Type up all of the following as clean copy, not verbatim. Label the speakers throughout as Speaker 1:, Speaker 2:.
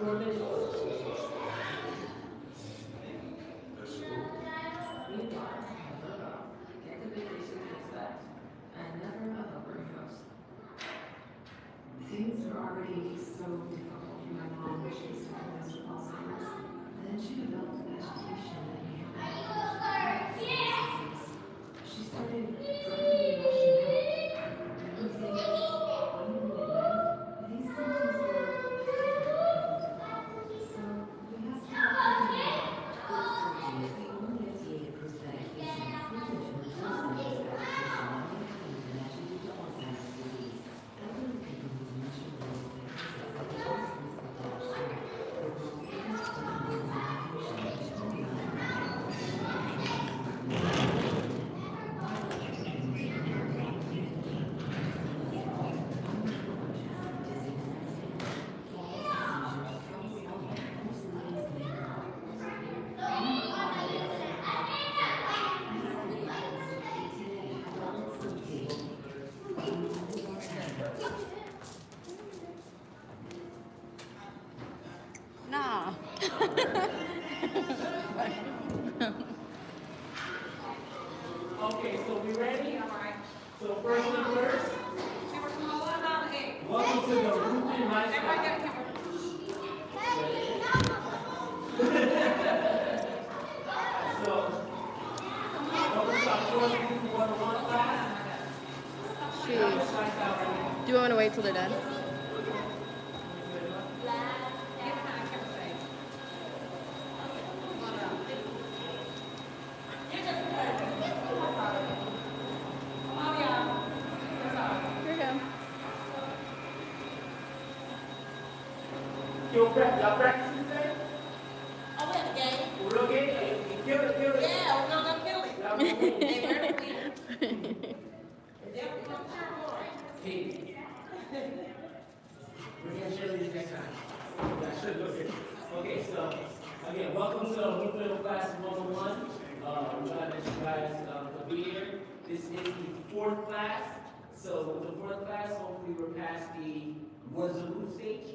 Speaker 1: more minutes. Get the vacation expect. And never a helper house. Things are already so difficult for my mom when she was diagnosed with Alzheimer's. And then she developed an agitation that began. She started driving me rushing out. And these things, one minute at night, these symptoms were different. So we have to help her. Is the only FDA-approved medication proven to reduce the risk of agitation and becoming connection to Alzheimer's disease. Elderly people whose initial goals and process of the Alzheimer's disease are both biggest symptoms of
Speaker 2: Nah.
Speaker 1: Okay, so we ready? So first thing first. Welcome to the roofing lifestyle. So, welcome to our first roofing 101 class.
Speaker 2: Jeez. Do you want to wait till they're done?
Speaker 1: Y'all practicing today?
Speaker 3: Oh, we have a game.
Speaker 1: Real game? Kill it.
Speaker 3: Yeah, we're gonna kill it.
Speaker 1: Y'all gonna win. Hey. We're gonna share these next time. Yeah, sure, go ahead. Okay, so, again, welcome to Roofing Class 101. We're glad that you guys could be here. This is the fourth class. So, with the fourth class, hopefully we're past the what's the roof stage.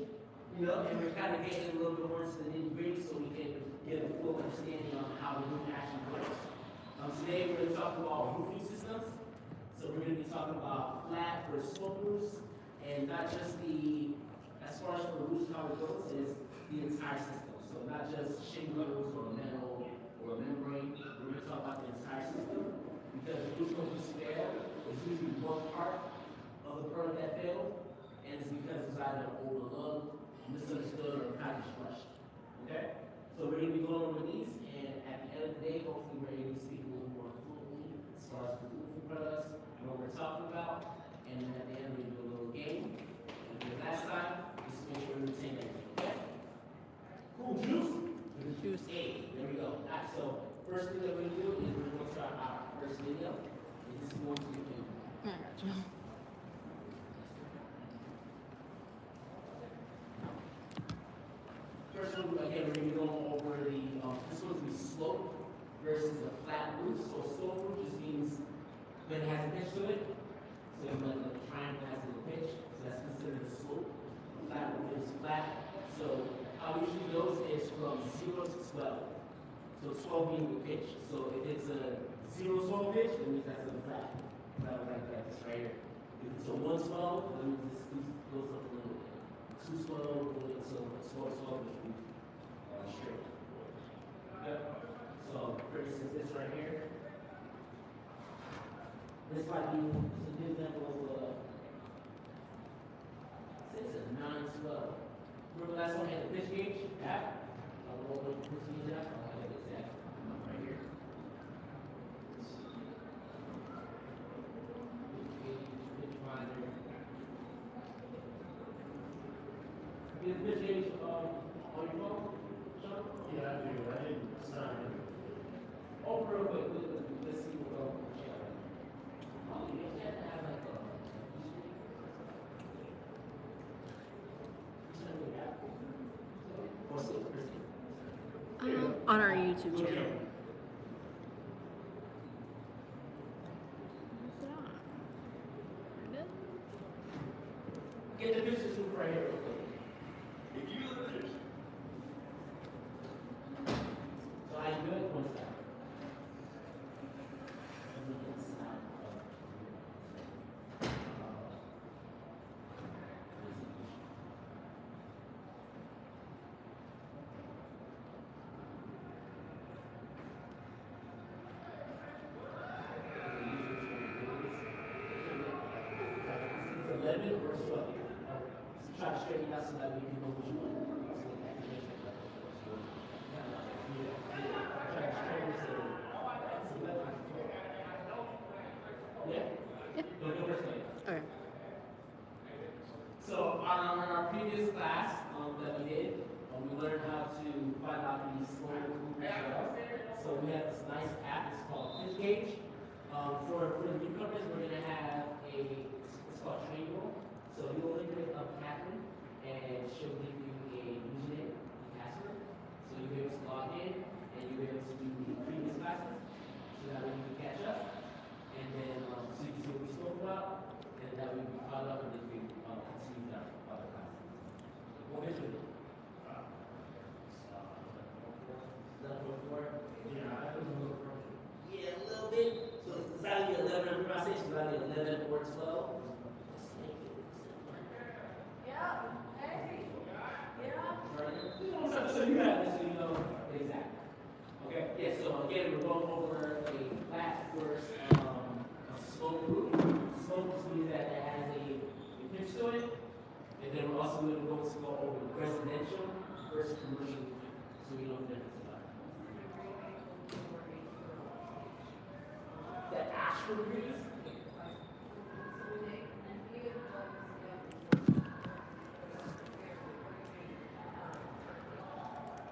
Speaker 1: You know, and we're kind of getting a little bit more into the nitty-gritty so we can get a full understanding on how the roof actually works. Today we're going to talk about roofing systems. So we're going to be talking about flat versus slope roofs, and not just as far as for roofs, how it goes is the entire system. So not just shingles or metal or membrane. We're going to talk about the entire system because if roofs don't just fail, it's usually one part of the part that failed, and it's because it's either overlooked, misunderstood, or kind of crushed. Okay? So we're going to be going over these, and at the end of the day, hopefully we're able to speak a little more fluently as far as the roofing products and what we're talking about. And then at the end, we're going to do a little game. And then last time, just make sure we retain everything. Okay? Cool. Juice?
Speaker 2: Juice.
Speaker 1: Hey, there we go. All right, so first thing that we're going to do is we're going to start our first video. And this is going to be
Speaker 2: I got you.
Speaker 1: first one, again, we're going to be going over this one's going to be slope versus a flat roof. So slope roof just means when it has a pitch to it. So when the triangle has a little pitch, so that's considered a slope. A flat roof is flat. So how it usually goes is from 0 to 12. So 12 being the pitch. So if it's a 0 12 pitch, that means that's a flat. Flat like that, this right here. If it's a 112, that means this goes up a little bit. 212, so 12 is straight. Yep. So for instance, this right here. This might be a good example of it's a 912. Remember last one had the pitch gauge? Yeah. I'll roll the pitch gauge out. I'll have this at right here. Pitch finder. Is the pitch gauge on your phone? Sean?
Speaker 4: Yeah, I do. I didn't sign it.
Speaker 1: Oh, real quick, let's see what else. Oh, you have to have like
Speaker 2: On our YouTube channel.
Speaker 4: Okay.
Speaker 1: Get the pictures right here real quick.
Speaker 4: If you look at this,
Speaker 1: as well. So you have this, so you know exactly. Okay, yeah, so again, we're going over a flat versus a slope roof. Slope just means that it has a pitch to it. And then we're also going to go over residential versus commercial, so we know the difference about it. That astral breeze.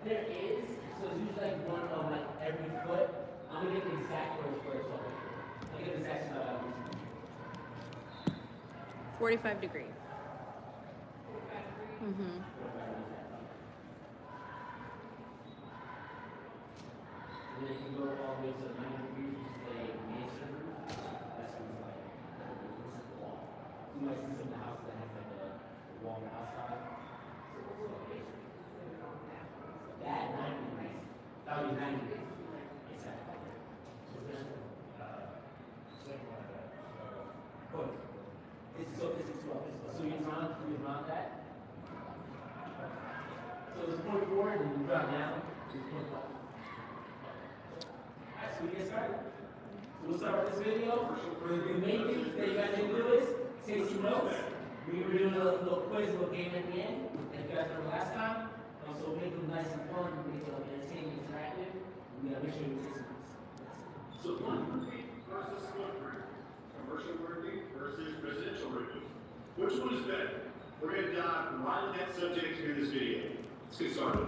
Speaker 1: There is, so it's usually like one of like every foot. I'm gonna get the exact words for it. So I'll get the exact stuff.
Speaker 2: 45 degree. Mm-hmm.
Speaker 1: And then if you go all the way to 90 degrees, which is a mason roof, that's when it's like, it's a wall. You might see some of the houses that have like a wall on the outside. So it's a mason roof. That 90 degrees, that would be 90 degrees. Exactly. Good. This is 12. So you round that. So it's 0.4 and then you drop down to 0.5. Alright, so we get started. So we'll start with this video. The main thing that you guys need to do is take some notes. We were doing a little quiz, a little game at the end, that you guys remember last time. So make them nice and fun, make them entertaining, interactive. We gotta make sure we take some notes.
Speaker 5: So one roofing versus split roof, commercial roofing versus residential roofing. Which one is better? We're going to dive right into that subject here in this video. Let's get started.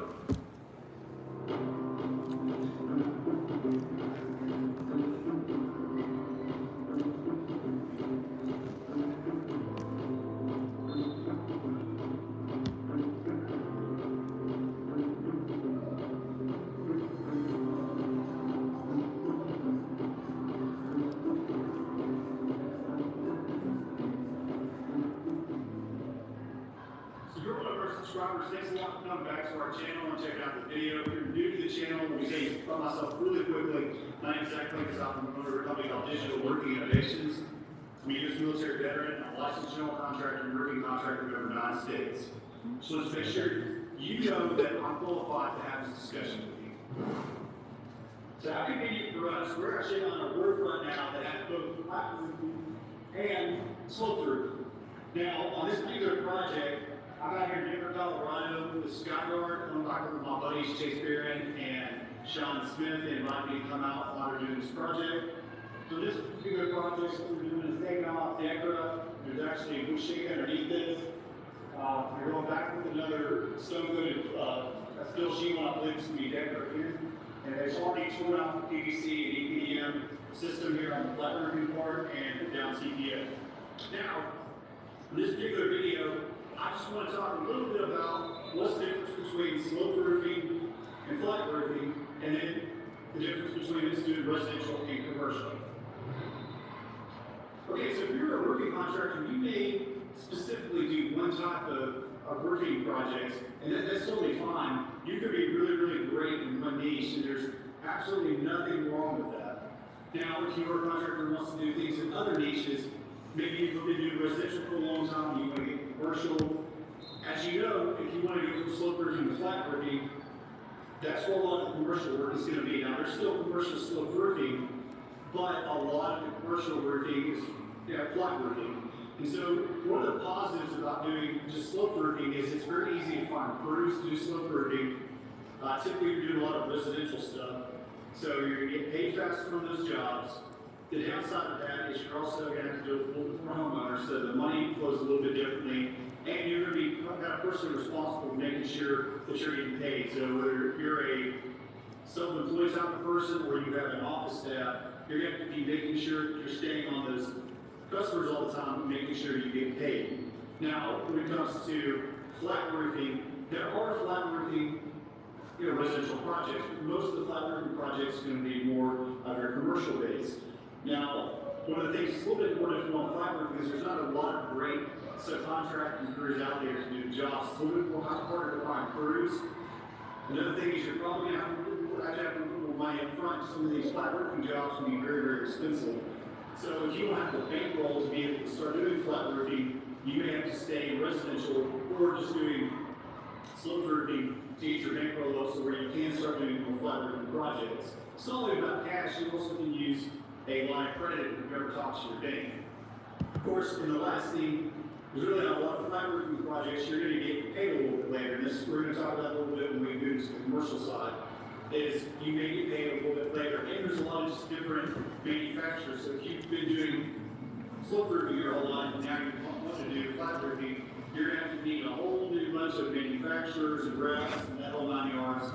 Speaker 5: Subscribers, thanks a lot for coming back to our channel and checking out the video. If you're new to the channel, let me say about myself really quickly. My name is Zach Lincoln. I'm the owner of a company called Digital Working Innovations. I'm a U.S. military veteran. I'm a licensed general contractor and roofing contractor in over 9 states. So let's make sure you know that I'm qualified to have this discussion with you. So how convenient for us, we're actually on a roof right now that has both flat roofing and sloped roof. Now, on this particular project, I'm out here in Denver, Colorado with Skyguard. I'm back with my buddies Chase Barron and Sean Smith. They invited me to come out while we're doing this project. So this particular project, what we're doing is taking off Decra. There's actually a wood shake underneath this. We're going back with another stone-coated steel sheet on, I believe it's going to be Decra here. And there's already torn out PVC and EPDM system here on the flat roofing part and down CPF. Now, in this particular video, I just want to talk a little bit about what's the difference between slope roofing and flat roofing, and then the difference between this doing residential and commercial. Okay, so if you're a roofing contractor, you may specifically do one type of roofing projects, and that's totally fine. You could be really, really great in one niche, and there's absolutely nothing wrong with that. Now, if you're a contractor who wants to do things in other niches, maybe you've been doing residential for a long time, you want to get commercial. As you know, if you want to go from slope roofing to flat roofing, that's where a lot of the commercial work is going to be. Now, there's still commercial slope roofing, but a lot of the commercial roofing is flat roofing. And so, one of the positives about doing just slope roofing is it's very easy to find crews to do slope roofing. Typically, you're doing a lot of residential stuff, so you're going to get paid faster on those jobs. The downside of that is you're also going to have to do it full for homeowners, so the money flows a little bit differently, and you're going to be kind of personally responsible for making sure that you're getting paid. So whether you're a self-employed type of person or you have an office staff, you're going to have to be making sure that you're staying on those customers all the time and making sure you get paid. Now, when it comes to flat roofing, there are flat roofing residential projects, but most of the flat roofing projects are going to be more very commercial based. Now, one of the things that's a little bit more difficult on flat roofing is there's not a lot of great subcontracting crews out there to do the jobs. It's a little bit more harder to find crews. Another thing is you're probably going to have to have a little money up front. Some of these flat roofing jobs can be very, very expensive. So if you don't have the bankroll to be able to start doing flat roofing, you may have to stay in residential or just doing slope roofing to get your bankroll up so where you can start doing more flat roofing projects. It's not only about cash, you also can use a line of credit if you ever talk to your bank. Of course, in the last thing, there's really not a lot of flat roofing projects you're going to get paid a little bit later. And this we're going to talk about a little bit when we move to the commercial side. Is you may get paid a little bit later, and there's a lot of just different manufacturers. So if you've been doing slope roofing your whole life, and now you want to do flat roofing, you're going to have to meet a whole new bunch of manufacturers and reps and that whole 9 yards.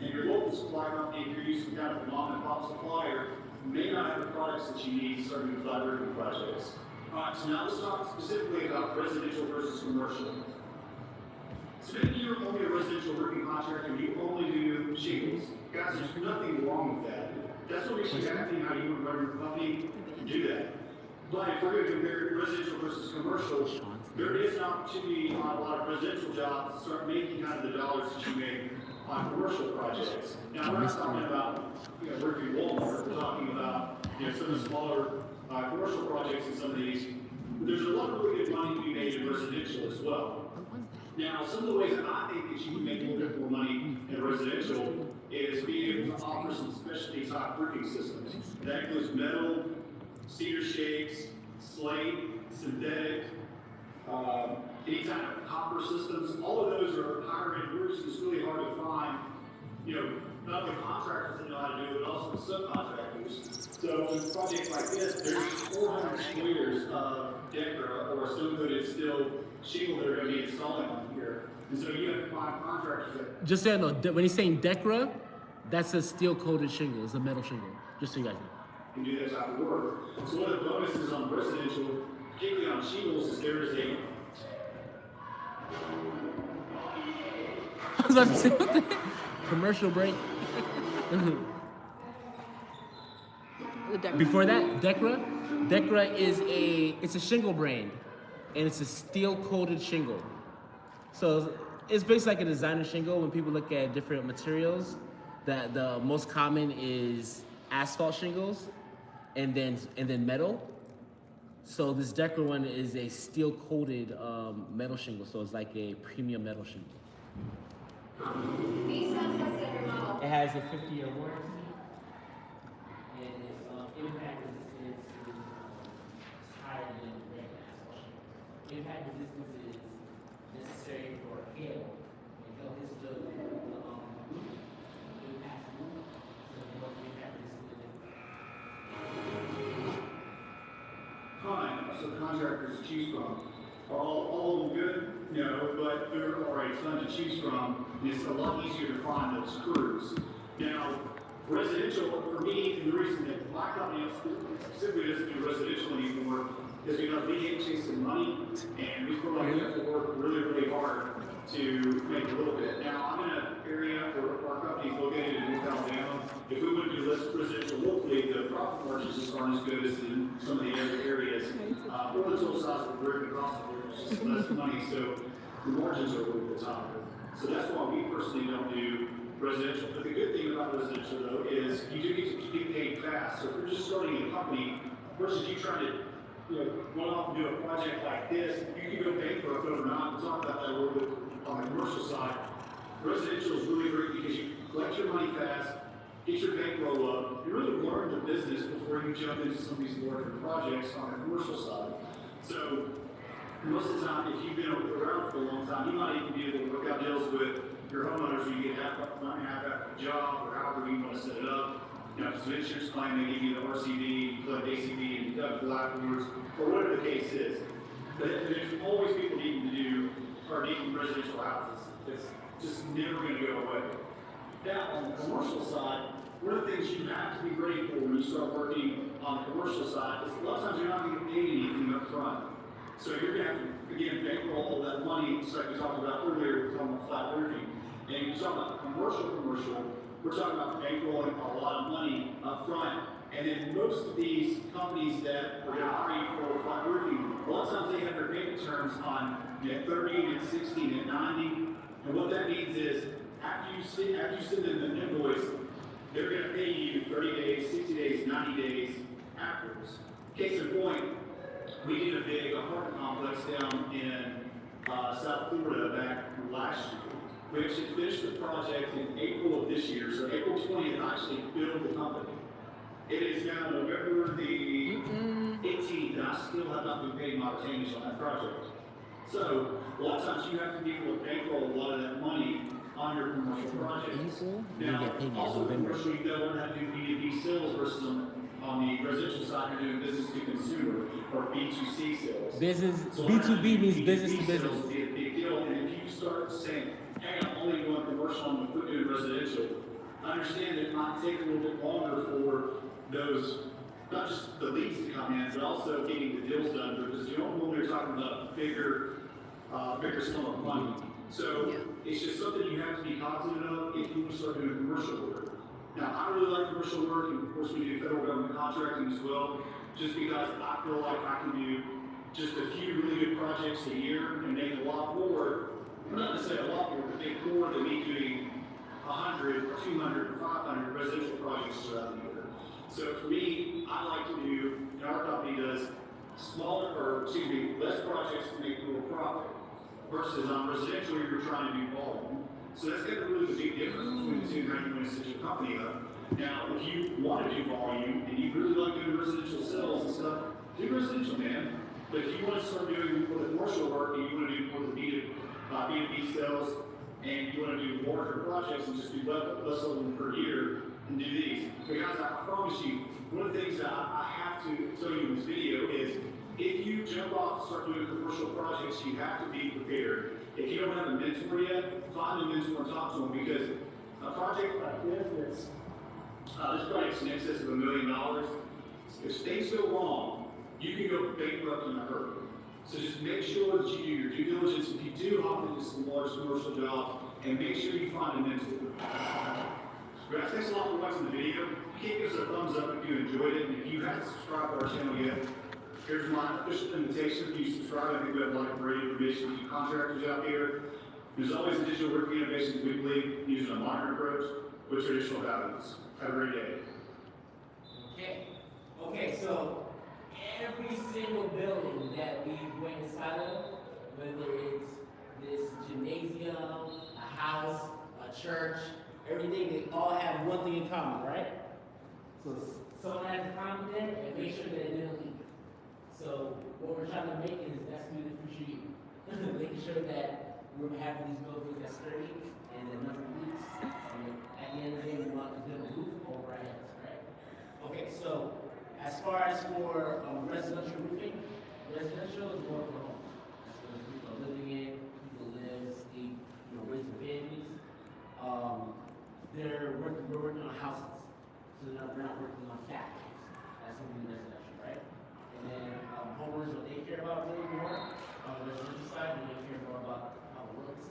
Speaker 5: And your local supply company, if you're using kind of a mom and pop supplier, may not have the products that you need to start doing flat roofing projects. Alright, so now let's talk specifically about residential versus commercial. So maybe you're only a residential roofing contractor and you only do shingles. Guys, there's nothing wrong with that. That's what makes you happy how you would run your company, do that. But if we're going to compare residential versus commercial, there is an opportunity on a lot of residential jobs to start making kind of the dollars that you make on commercial projects. Now, we're not talking about roofing Walmart, we're talking about some of the smaller commercial projects in some of these. There's a lot of really good money to be made in residential as well. Now, some of the ways that I think that you can make a little bit more money in residential is being able to offer some specialty type roofing systems. That includes metal, cedar shakes, slate, synthetic, any type of copper systems. All of those are higher end roofs. It's really hard to find, not only contractors that know how to do it, but also the subcontractors. So in projects like this, there's 400 squares of Decra or stone coated steel shingle that are going to be installing on here. And so you have to find contractors that.
Speaker 1: Just so you know, when he's saying Decra, that's a steel coated shingle. It's a metal shingle. Just so you guys know.
Speaker 5: Can do that type of work. So one of the bonuses on residential, particularly on shingles, is there is a.
Speaker 1: I was about to say, what the heck? Commercial break.
Speaker 2: The deck.
Speaker 1: Before that, Decra is it's a shingle brand, and it's a steel coated shingle. So it's basically like a designer shingle. When people look at different materials, that the most common is asphalt shingles, and then metal. So this Decra one is a steel coated metal shingle. So it's like a premium metal shingle. It has a 50-year warranty, and its impact resistance is higher than regular asphalt shingle. Impact resistance is necessary for hail, and hail hits the roof, impacts the roof, so you want the impact resistance.
Speaker 5: Fine, so contractors to choose from. Are all of them good? No, but there are a ton to choose from. And it's a lot easier to find those crews. Now, residential, for me, and the reason that my company specifically doesn't do residential anymore is because we can't chase some money, and we feel like we have to work really, really hard to make a little bit. Now, I'm in an area where our company is located in North Alabama. If we would do less residential locally, the profit margins just aren't as good as in some of the other areas. Or the total size of the brick and cost of it is just less money, so the margins are a little bit higher. So that's why we personally don't do residential. But the good thing about residential, though, is you do get paid fast. So if you're just starting a company versus you trying to run off and do a project like this, you can go bankrupt overnight. We'll talk about that a little bit on the commercial side. Residential is really great because you collect your money fast, get your bankroll up, you really learn the business before you jump into some of these larger projects on the commercial side. So most of the time, if you've been around for a long time, you might even be able to work out deals with your homeowners where you get half up front, half after the job, or however you want to set it up. If it's an insurance claim, they give you the RCD, you collect ACV, and deductible afterwards, or whatever the case is. But there's always people needing to do, or needing residential houses. It's just never going to go away. Now, on the commercial side, one of the things you have to be ready for when you start working on the commercial side is a lot of times you're not going to get paid anything up front. So you're going to have to, again, bankroll all that money, just like we talked about earlier, we're talking about flat roofing. And you're talking about commercial, we're talking about bankrolling a lot of money up front. And then most of these companies that are going to hire you for flat roofing, a lot of times they have their payment terms on 30 and 60 and 90. And what that means is after you send them the invoice, they're going to pay you 30 days, 60 days, 90 days afterwards. Case in point, we did a big apartment complex down in South Florida back last year. We actually finished the project in April of this year, so April 20th I actually billed the company. It is now November the 18th, and I still have not been paid my retainage on that project. So, a lot of times you have to be able to bankroll a lot of that money on your commercial projects. Now, also commercial, you gotta learn how to do B2B sales versus on the residential side, you're doing business to consumer or B2C sales.
Speaker 1: Business,
Speaker 5: So
Speaker 1: B2B means
Speaker 5: B2B
Speaker 1: business to
Speaker 5: sales
Speaker 1: business.
Speaker 5: is a big deal, and if you start saying, hey, I'm only doing commercial, I'm doing residential, understand that it might take a little bit longer for those, not just the leads to come in, but also getting the deals done, because you don't normally are talking about bigger sum of money. So it's just something you have to be cognizant of if you want to start doing commercial work. Now, I really like commercial work, and of course we do federal government contracting as well, just because I feel like I can do just a few really good projects a year and make a lot more, not necessarily a lot more, but make more than me doing 100, 200, 500 residential projects throughout the year. So for me, I like to do, and our company does, less projects to make more profit. Versus on residential, you're trying to do volume. So that's got a really big difference between the two, how you want to set your company up. Now, if you want to do volume and you really like doing residential sales and stuff, do residential, man. But if you want to start doing more of the commercial work and you want to do more of the B2B sales and you want to do larger projects and just do less of them per year, and do these. Because I promise you, one of the things that I have to tell you in this video is if you jump off and start doing commercial projects, you have to be prepared. If you don't have a mentor yet, find a mentor and talk to them, because a project like this project's in excess of $1 million. If things go wrong, you can go bankrupt in a hurry. So just make sure that you do your due diligence. If you do hop into some large commercial jobs, and make sure you find a mentor. Guys, thanks a lot for watching the video. You can't give us a thumbs up if you enjoyed it, and if you haven't subscribed to our channel yet, here's my official invitation for you to subscribe. I think we have a lot of great information for contractors out there. There's always additional work innovations we believe using a modern approach with traditional values. Have a great day.
Speaker 1: Okay, so every single building that we went inside of, whether it's this gymnasium, a house, a church, everything, they all have one thing in common, right? So someone has a comment there, and make sure that it didn't leak. So what we're trying to make is that's going to be the future you. Making sure that we're having these buildings that's sturdy and the number leaks. And at the end of the day, we want a good roof over our heads, right? Okay, so as far as for residential roofing, residential is more for home. That's what people are living in, people live, sleep, raise their families. We're working on houses, so we're not working on factories. That's what we do residential, right? And then homeowners, what they care about really more on the residential side, they care more about how it looks.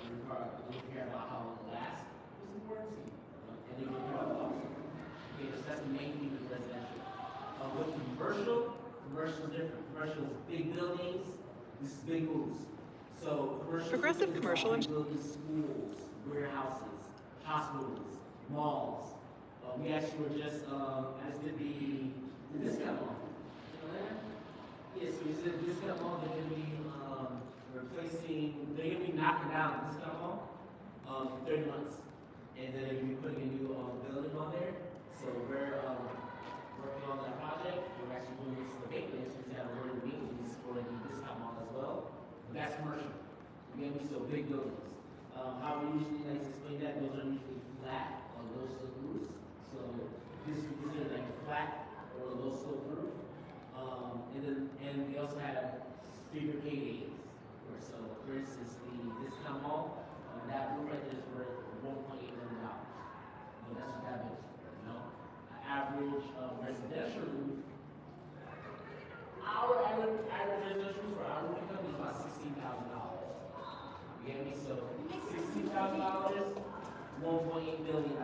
Speaker 1: They care about how it lasts. It's warranty. And they care about the option. Okay, so that's the main thing with residential. With commercial is different. Commercial is big buildings, this is big moves. So commercial
Speaker 2: Progressive
Speaker 1: is
Speaker 2: commercial.
Speaker 1: big buildings, schools, warehouses, hospitals, malls. We actually were just did the discount mall. You know that? Yes, so we said discount mall, they're gonna be they're gonna be knocking down the discount mall for 30 months. And then they're gonna be putting a new building on there. So we're working on that project. We're actually doing this abatement, we have a word of meetings for the discount mall as well. But that's commercial. We're gonna be so big buildings. How we usually like to explain that, those are usually flat or low slope roofs. So this we consider like a flat or a low slope roof. And we also have bigger paydays. So for instance, the discount mall, that roof right there is worth $1.8 million. That's what that is, An average residential roof, our average residential roof for our roofing company is about $16,000. You get me? So $16,000, $1.8 million.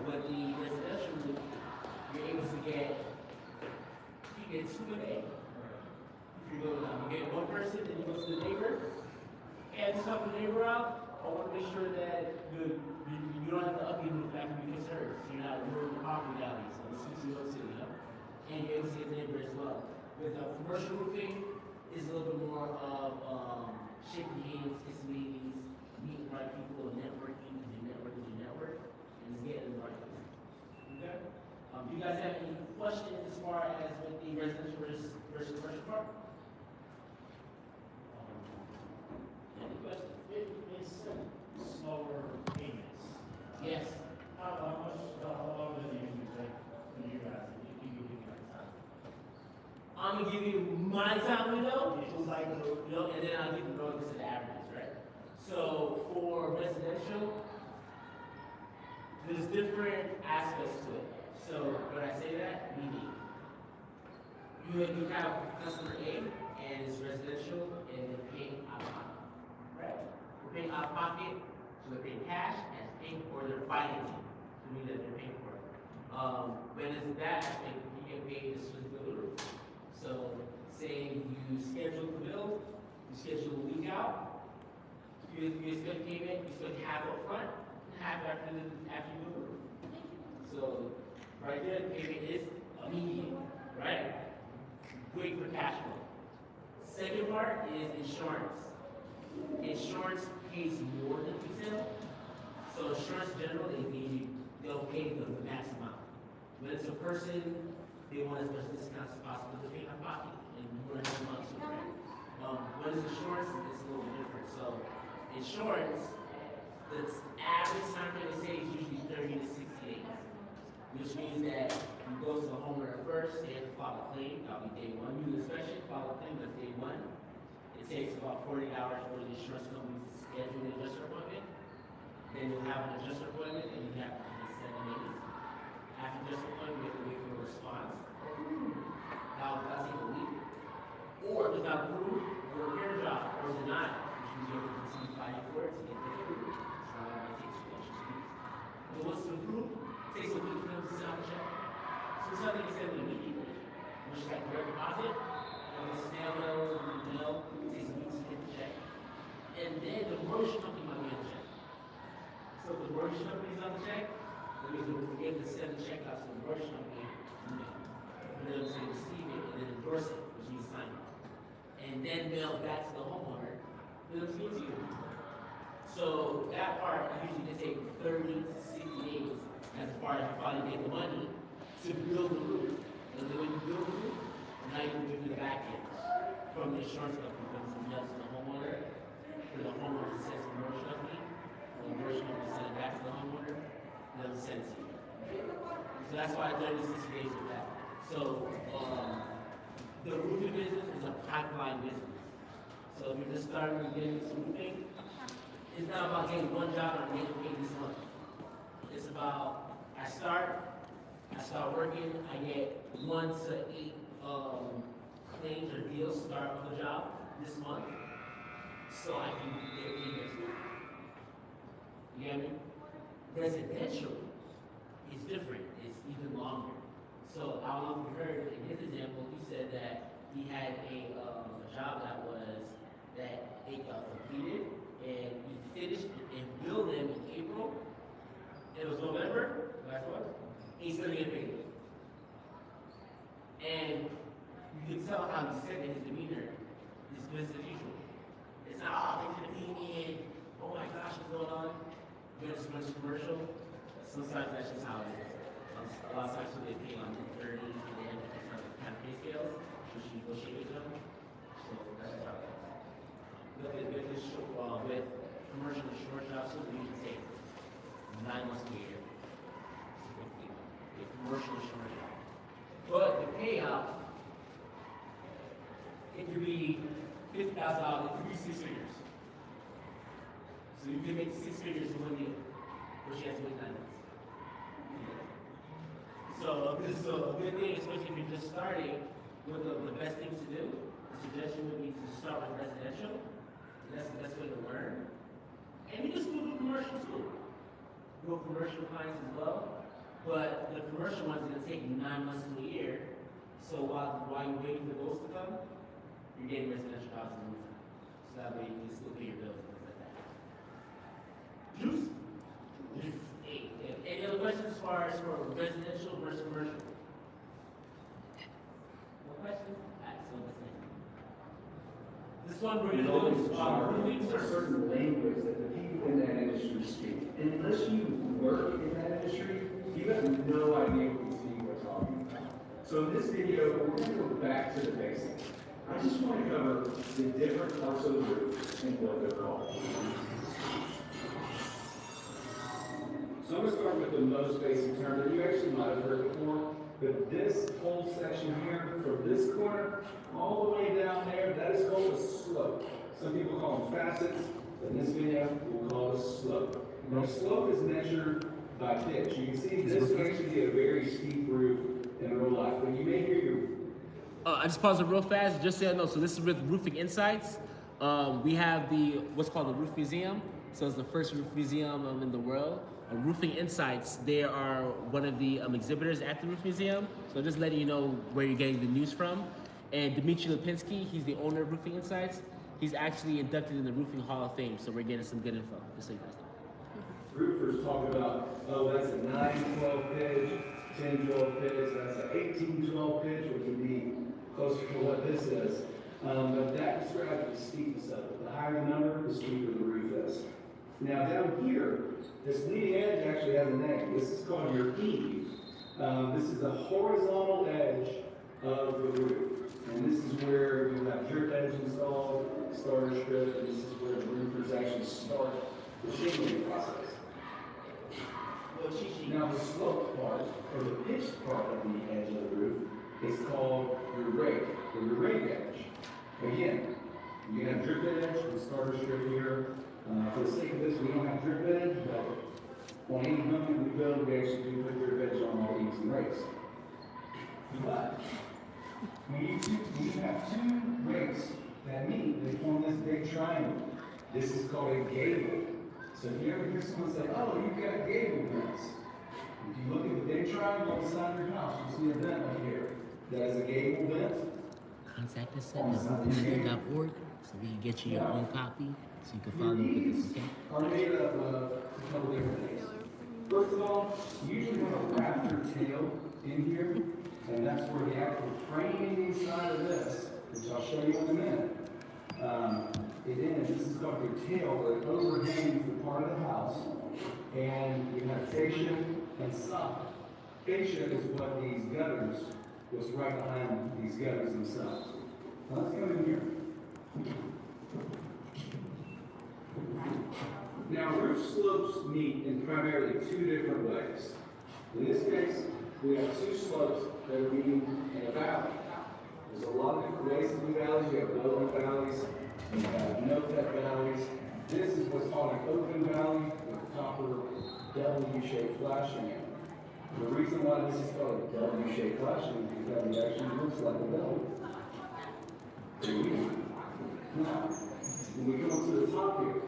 Speaker 1: But the residential roof, you're able to get, you get 2 a day. If you get one person, then you go to the neighbor, and just help the neighbor out. I want to make sure that you don't have to upgrade the fact that you fix hers. So you're not ruining the property values. So it's 60 too, and you're able to get neighbor as well. With commercial roofing, is a little bit more of shaking hands, kissing babies, meeting the right people, and networking, because your network is your network, and it's getting the right people. Okay? Do you guys have any questions as far as with the residential versus commercial part? Any questions?
Speaker 4: It's slower payments.
Speaker 1: Yes.
Speaker 4: How long does it usually take for you guys? If you give me time.
Speaker 1: I'm gonna give you my time window, and then I'll give you relative to the averages, right? So for residential, there's different aspects to it. So when I say that, meaning you have customer A and it's residential and they're paying out of pocket, right? They're paying out of pocket, so they're paying cash and paying or they're financing, to mean that they're paying for it. When it's that aspect, you get paid as soon as you go to the roof. So say you schedule the bill, you schedule a week out, you expect payment, you expect half up front, half after you do the roof. So right there, the payment is immediate, right? Wait for cash flow. Second part is insurance. Insurance pays more than retail. So insurance generally, they'll pay the max amount. When it's a person, they want as much discount as possible to pay out of pocket, and you want to have money to pay. When it's insurance, it's a little different. So insurance, the average time frame they say is usually 30 to 60 days, which means that you go to the homeowner first, they have to file a claim, that'll be day one. You do the inspection, file a claim, that's day one. It takes about 40 hours for the insurance company to schedule the adjuster appointment. Then you'll have an adjuster appointment, and you have to wait 7 days. After adjuster appointment, you have to wait for a response. That'll take a week. Or if it's not approved, or repair job, or denied, which means you have to continue fighting for it to get the approved. So that might take 2 extra weeks. But once it's approved, it takes a week for them to send out the check. Sometimes they can send it immediately, which is like direct deposit, or the snail mail, or the mail, it takes a week to get the check. And then the mortgage company might get the check. So if the mortgage company is on the check, that means we'll be able to send the check out to the mortgage company, for them to receive it and then endorse it, which means sign it. And then mail back to the homeowner, for them to give to you. So that part usually can take 30 to 60 days as far as you finally get the money to build the roof. And then when you build the roof, now you can do the back end from the insurance company, from the mail to the homeowner, for the homeowner to send to the mortgage company, for the mortgage company to send it back to the homeowner, and then send it to you. So that's why 30 to 60 days with that. So the roofing business is a pipeline business. So if you're just starting to get into roofing, it's not about getting one job and getting paid this month. It's about I start working, I get 1 to 8 claims or deals start on the job this month, so I can get paid next week. You get me? Residential is different. It's even longer. So I don't know if you heard in his example, he said that he had a job that they completed, and he finished and billed them in April. It was November, last one. He's gonna get paid. And you can tell how he said in his demeanor is business as usual. It's not, oh, they're gonna pay me in. Oh my gosh, what's going on? When it's commercial, sometimes that's just how it is. A lot of times they pay on the 30s, and they have different kind of pay scales, which you negotiate with them. So that's how it is. With commercial short jobs, we usually take 9 months to a year. Commercial short job. But the payout, it could be $50,000, it could be 6 figures. So you can make 6 figures in 1 year, but you have to wait 9 months. So a good thing, especially if you're just starting, one of the best things to do, the suggestion would be to start with residential. That's the best way to learn. And you can still do commercial too. Go commercial clients as well. But the commercial ones are going to take you 9 months to a year. So while you're waiting for those to come, you're getting residential jobs in the meantime. So that way you can still pay your bills and things like that. Juice? Juice. Hey, any other questions as far as for residential versus commercial? This one we're
Speaker 6: There's
Speaker 1: gonna
Speaker 6: always
Speaker 1: do
Speaker 6: a
Speaker 1: is
Speaker 6: jargon,
Speaker 1: roofing
Speaker 6: a certain language that the people in that industry speak. And unless you work in that industry, you have no idea what these people are talking about. So in this video, we're going to go back to the basics. I just want to cover the different parts of the roof and what they're called. So I'm going to start with the most basic term that you actually might have heard before. But this whole section here, from this corner all the way down there, that is called a slope. Some people call them facets. In this video, we'll call it a slope. Now, slope is measured by pitch. You can see this would actually be a very steep roof in real life. But you may hear your
Speaker 1: I just paused it real fast, just so you know. So this is with Roofing Insights. We have what's called the Roof Museum. So it's the first roof museum in the world. Roofing Insights, they are one of the exhibitors at the Roof Museum. So just letting you know where you're getting the news from. And Dmitry Lipinski, he's the owner of Roofing Insights. He's actually inducted in the Roofing Hall of Fame. So we're getting some good info, just so you guys know.
Speaker 6: Roofers talk about, oh, that's a 9-12 pitch, 10-12 pitch, that's an 18-12 pitch, which would be closer to what this is. But that describes the steepness of it. The higher the number, the steeper the roof is. Now down here, this leading edge actually has a name. This is called your eave. This is the horizontal edge of the roof. And this is where you have drip edge installed, starter strip, and this is where the roofers actually start the shingling process. Now the slope part, or the pitched part of the edge of the roof, is called your rake, or your rake edge. Again, you have drip edge and starter strip here. For the sake of this, we don't have drip edge, but on any home we build, we actually do put drip edge on all eaves and rakes. But when you have two rakes that meet, they form this big triangle. This is called a gable. So if you ever hear someone say, oh, you've got gable vents. If you look at the big triangle on the side of your house, you'll see a vent right here. That is a gable vent.
Speaker 1: Contact us at roofmuseum.org so we can get you your own copy so you can follow up with us, okay?
Speaker 6: Are made up of a couple different things. First of all, you usually have a rafter tail in here, and that's where the actual framing inside of this, which I'll show you in a minute, it ends. This is called your tail that overhangs the part of the house, and you have fascia and soffit. Fascia is what these gutters, what's right behind these gutters themselves. Now let's go in here. Now, roof slopes meet in primarily two different ways. In this case, we have two slopes that are meeting in a valley. There's a lot of different ways to do valleys. You have low valleys, you have no-cut valleys. This is what's called an open valley with copper W-shaped flashing. The reason why this is called a W-shaped flashing is because it actually looks like a bell. Now, when we come up to the top here,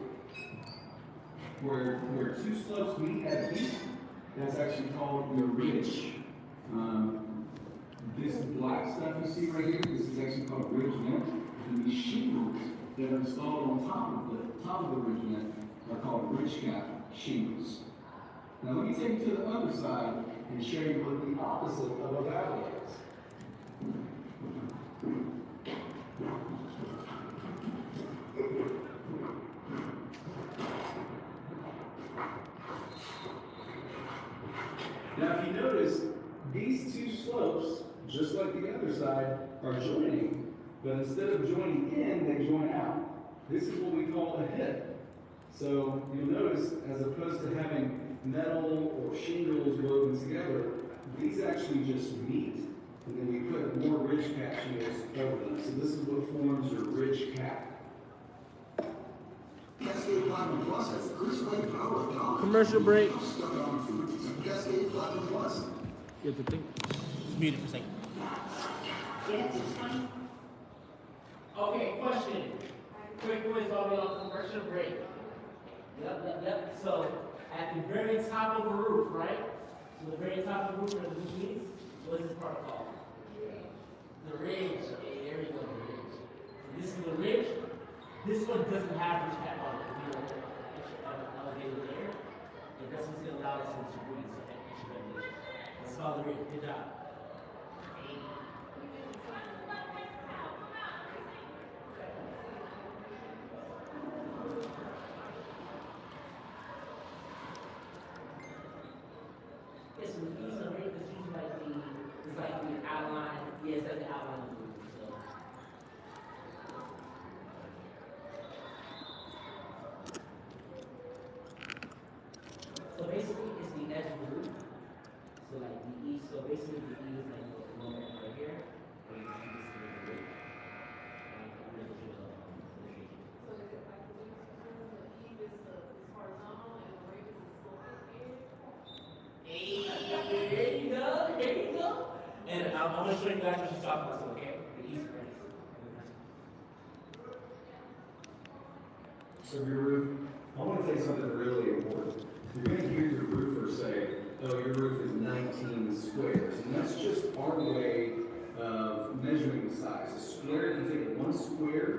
Speaker 6: where two slopes meet at a peak, that's actually called your ridge. This black stuff you see right here, this is actually called ridge vent. And these shingles that are installed on top of the ridge vent are called ridge cap shingles. Now let me take you to the other side and show you what the opposite of a valley is. Now, if you notice, these two slopes, just like the other side, are joining, but instead of joining in, they join out. This is what we call a hip. So you'll notice, as opposed to having metal or shingles woven together, these actually just meet, and then we put more ridge cap shingles over them. So this is what forms your ridge cap.
Speaker 7: Cascade Platinum Plus has the cruise weight power of God.
Speaker 1: Commercial break.
Speaker 7: Stuck on food. Cascade Platinum Plus.
Speaker 1: You have to think. It's muted for a second. Okay, question. Quick quiz while we're on commercial break. Yep. So, at the very top of the roof, right? So the very top of the roof where the roof meets, what is this part called? The ridge. Okay, there we go, the ridge. So this is the ridge. This one doesn't have ridge cap on it. We don't elevated there. And that's what's going to allow us to breathe. So extra ventilation. That's called the ridge. Good job. It's an easy rate, it's usually like the outline, yeah, it's like the outline of the roof, so. So basically, it's the edge of the roof. So like the E, so basically the E is like the one right here. And you see this is the roof. I'm gonna do a illustration.
Speaker 3: So is it like the eve is horizontal and the rate is sloping?
Speaker 1: Hey, there you go, there you go. And I'm gonna show you guys what she's talking about, so, okay? The east right.
Speaker 6: So your roof, I want to tell you something really important. You're going to hear your roofer say, oh, your roof is 19 squares. And that's just our way of measuring the size. A square, if you take one square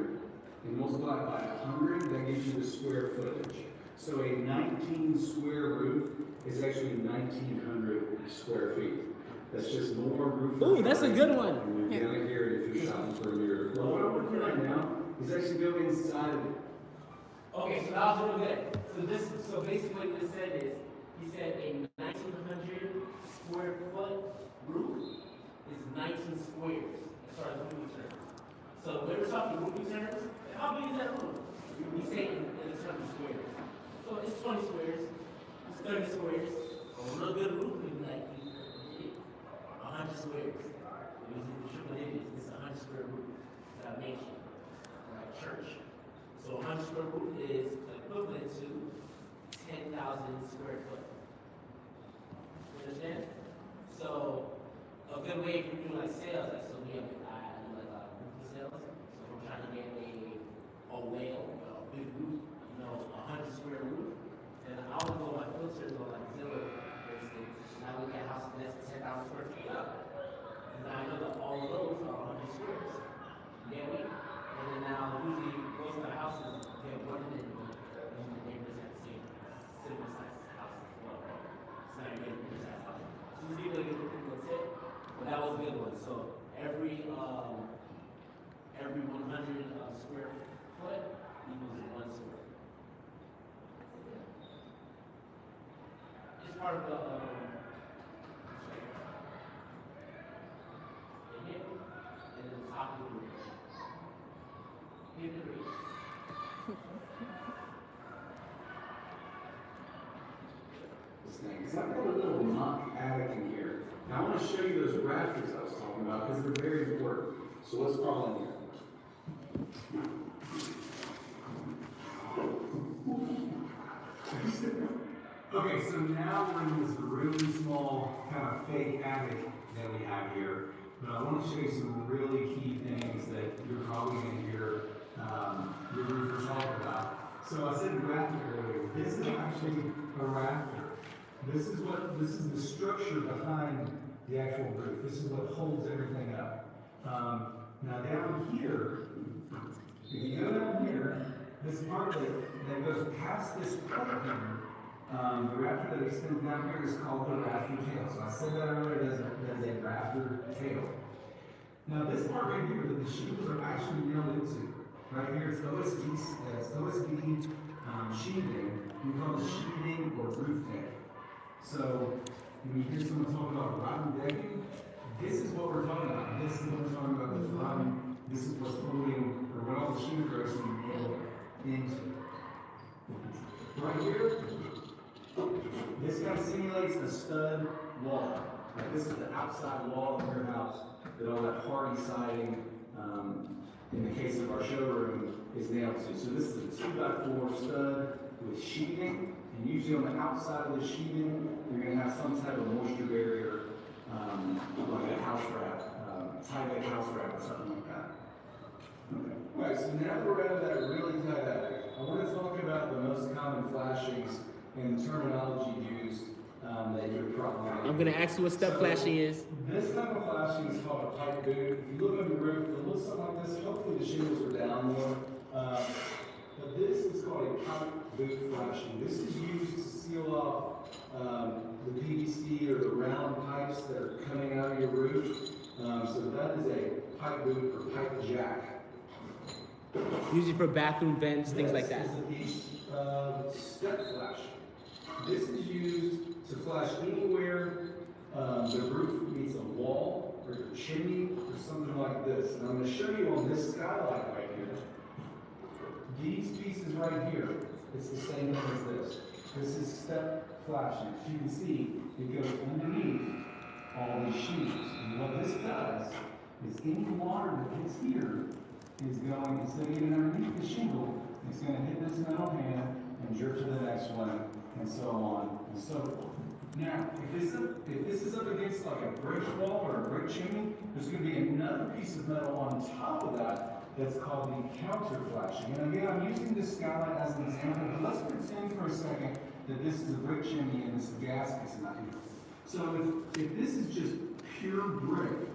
Speaker 6: and multiply it by 100, that gives you the square footage. So a 19 square roof is actually 1,900 square feet. That's just more roof.
Speaker 1: Ooh, that's a good one.
Speaker 6: And you're going to hear it if you're shopping for a mirror. Well, what I'm going to do right now is actually go inside of it.
Speaker 1: Okay, so that was really good. So basically what it said is, he said a 1,900 square foot roof is 19 squares as far as roofing terms. So when we're talking roofing terms, how big is that roof? We say in terms of squares. So it's 20 squares, it's 30 squares. A real good roof would be like 100 squares. Using the triple digits, it's a 100 square roof. It's a mansion, or a church. So 100 square roof is equivalent to 10,000 square foot. You understand? So a good way if you're doing like sales, like so we have roofing sales. So if I'm trying to get a whale, a big roof, 100 square roof, then I would go my filters on like Zillow, for instance. Now we got houses that's 10,000 square feet up. And I know that all of those are 100 squares. You get me? And then now usually most of the houses get one in the neighbors have the same similar size house as well. It's not even a size house. So these people get a little tip, but that was a good one. So every 100 square foot equals 1 square. It's part of the and then the top of the roof. Give it a read.
Speaker 6: This thing. So I've got a little mock attic in here. Now I want to show you those rafters I was talking about because they're very important. So let's crawl in here. Okay, so now we're in this really small kind of fake attic that we have here. But I want to show you some really key things that you're probably going to hear your roofers talk about. So I said rafter earlier. This is actually a rafter. This is the structure behind the actual roof. This is what holds everything up. Now down here, if you go down here, this part that goes past this part here, the rafter that extends down here is called the rafter tail. So I said that earlier as a rafter tail. Now this part right here that the shingles are actually nailed into, right here it's OSB sheathing. We call it sheathing or roof deck. So when you hear someone talk about rotten decking, this is what we're talking about. This is what we're talking about with rotten. This is what's holding, or what all the shingles are actually nailed into. Right here, this kind of simulates a stud wall. Like this is the outside wall of your house that all that hardy siding, in the case of our showroom, is nailed to. So this is a 2x4 stud with sheathing, and usually on the outside of the sheathing, you're going to have some type of moisture barrier, like a house wrap, Tyvek house wrap or something like that. Okay. All right, so now that we're out of that really tight attic, I want to talk about the most common flashings and the terminology used that you're probably.
Speaker 1: I'm gonna ask you what step flashing is.
Speaker 6: This type of flashing is called a pipe boot. If you look on the roof, it looks something like this. Hopefully the shingles are down more. But this is called a pipe boot flashing. This is used to seal off the PVC or the round pipes that are coming out of your roof. So that is a pipe boot or pipe jack.
Speaker 1: Usually for bathroom vents, things like that.
Speaker 6: This is a piece of step flash. This is used to flash anywhere the roof meets a wall or a chimney or something like this. And I'm going to show you on this skylight right here. These pieces right here, it's the same as this. This is step flashing. As you can see, it goes underneath all these shingles. And what this does is any water that hits here is going, instead of getting underneath the shingle, it's going to hit this metal pan and drip to the next one, and so on and so forth. Now, if this is up against like a brick wall or a brick chimney, there's going to be another piece of metal on top of that that's called the counter flashing. And again, I'm using this skylight as an example, but let's pretend for a second that this is a brick chimney and this gasket's not here. So if this is just pure brick,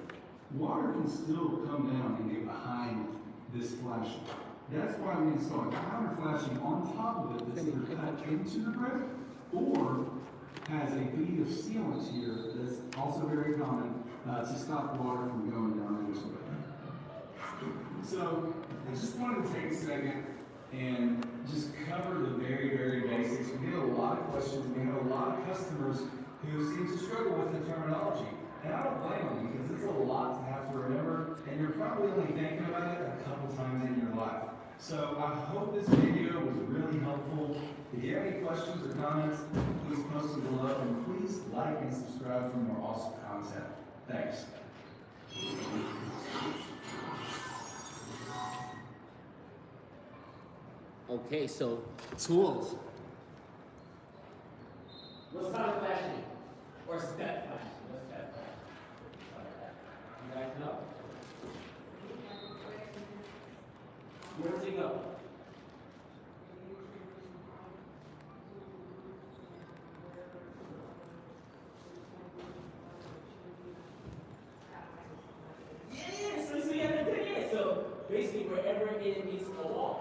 Speaker 6: water can still come down and get behind this flashing. That's why we install a counter flashing on top of it that's either cut into the brick or has a bead of sealant here that's also very common to stop water from going down into it. So I just wanted to take a second and just cover the very, very basics. We get a lot of questions. We have a lot of customers who seem to struggle with the terminology. And I don't blame them because it's a lot to have to remember, and you're probably only thinking about it a couple times in your life. So I hope this video was really helpful. If you have any questions or comments, please post them below, and please like and subscribe for more awesome content. Thanks.
Speaker 1: Okay, so tools. What's kind of flashing? Or step flashing? What's step flashing? You guys know? Where does it go? Yeah, so you have to do it. So basically, wherever it meets the wall.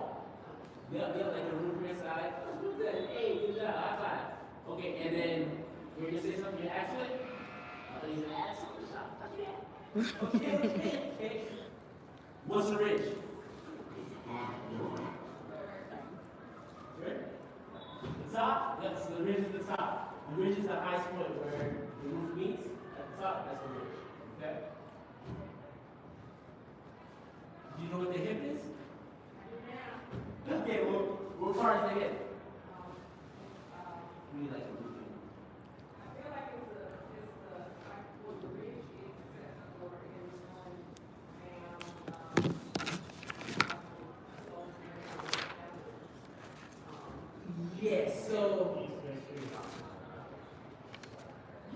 Speaker 1: Yep, like the roof side. Oh, good, good. Hey, good job. High five. Okay, and then you're gonna say something, you ask it? You're gonna ask something, okay. What's the ridge? Right? The top? Yes, the ridge is the top. The ridge is the highest point where the roof meets. At the top, that's the ridge. Okay? Do you know what the hip is? Okay, well, what part is the hip? We need like a roof.
Speaker 3: I feel like it's like what the ridge is, except for in
Speaker 1: Yes, so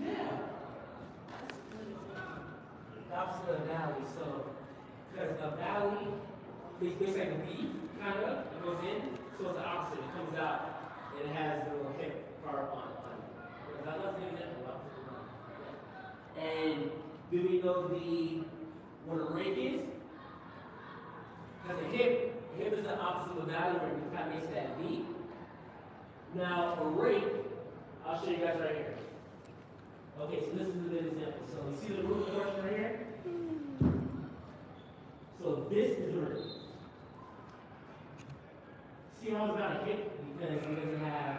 Speaker 1: yeah. The opposite of a valley, so because a valley it's like a V, kind of, it goes in, so it's the opposite, it comes out, and it has a little hip part on it. Let's do that. And do we know what a rake is? Because a hip is the opposite of a valley where it kind of makes that V. Now, a rake, I'll show you guys right here. Okay, so this is a good example. So you see the roof portion right here? So this is the roof. See how it's not a hip because it doesn't have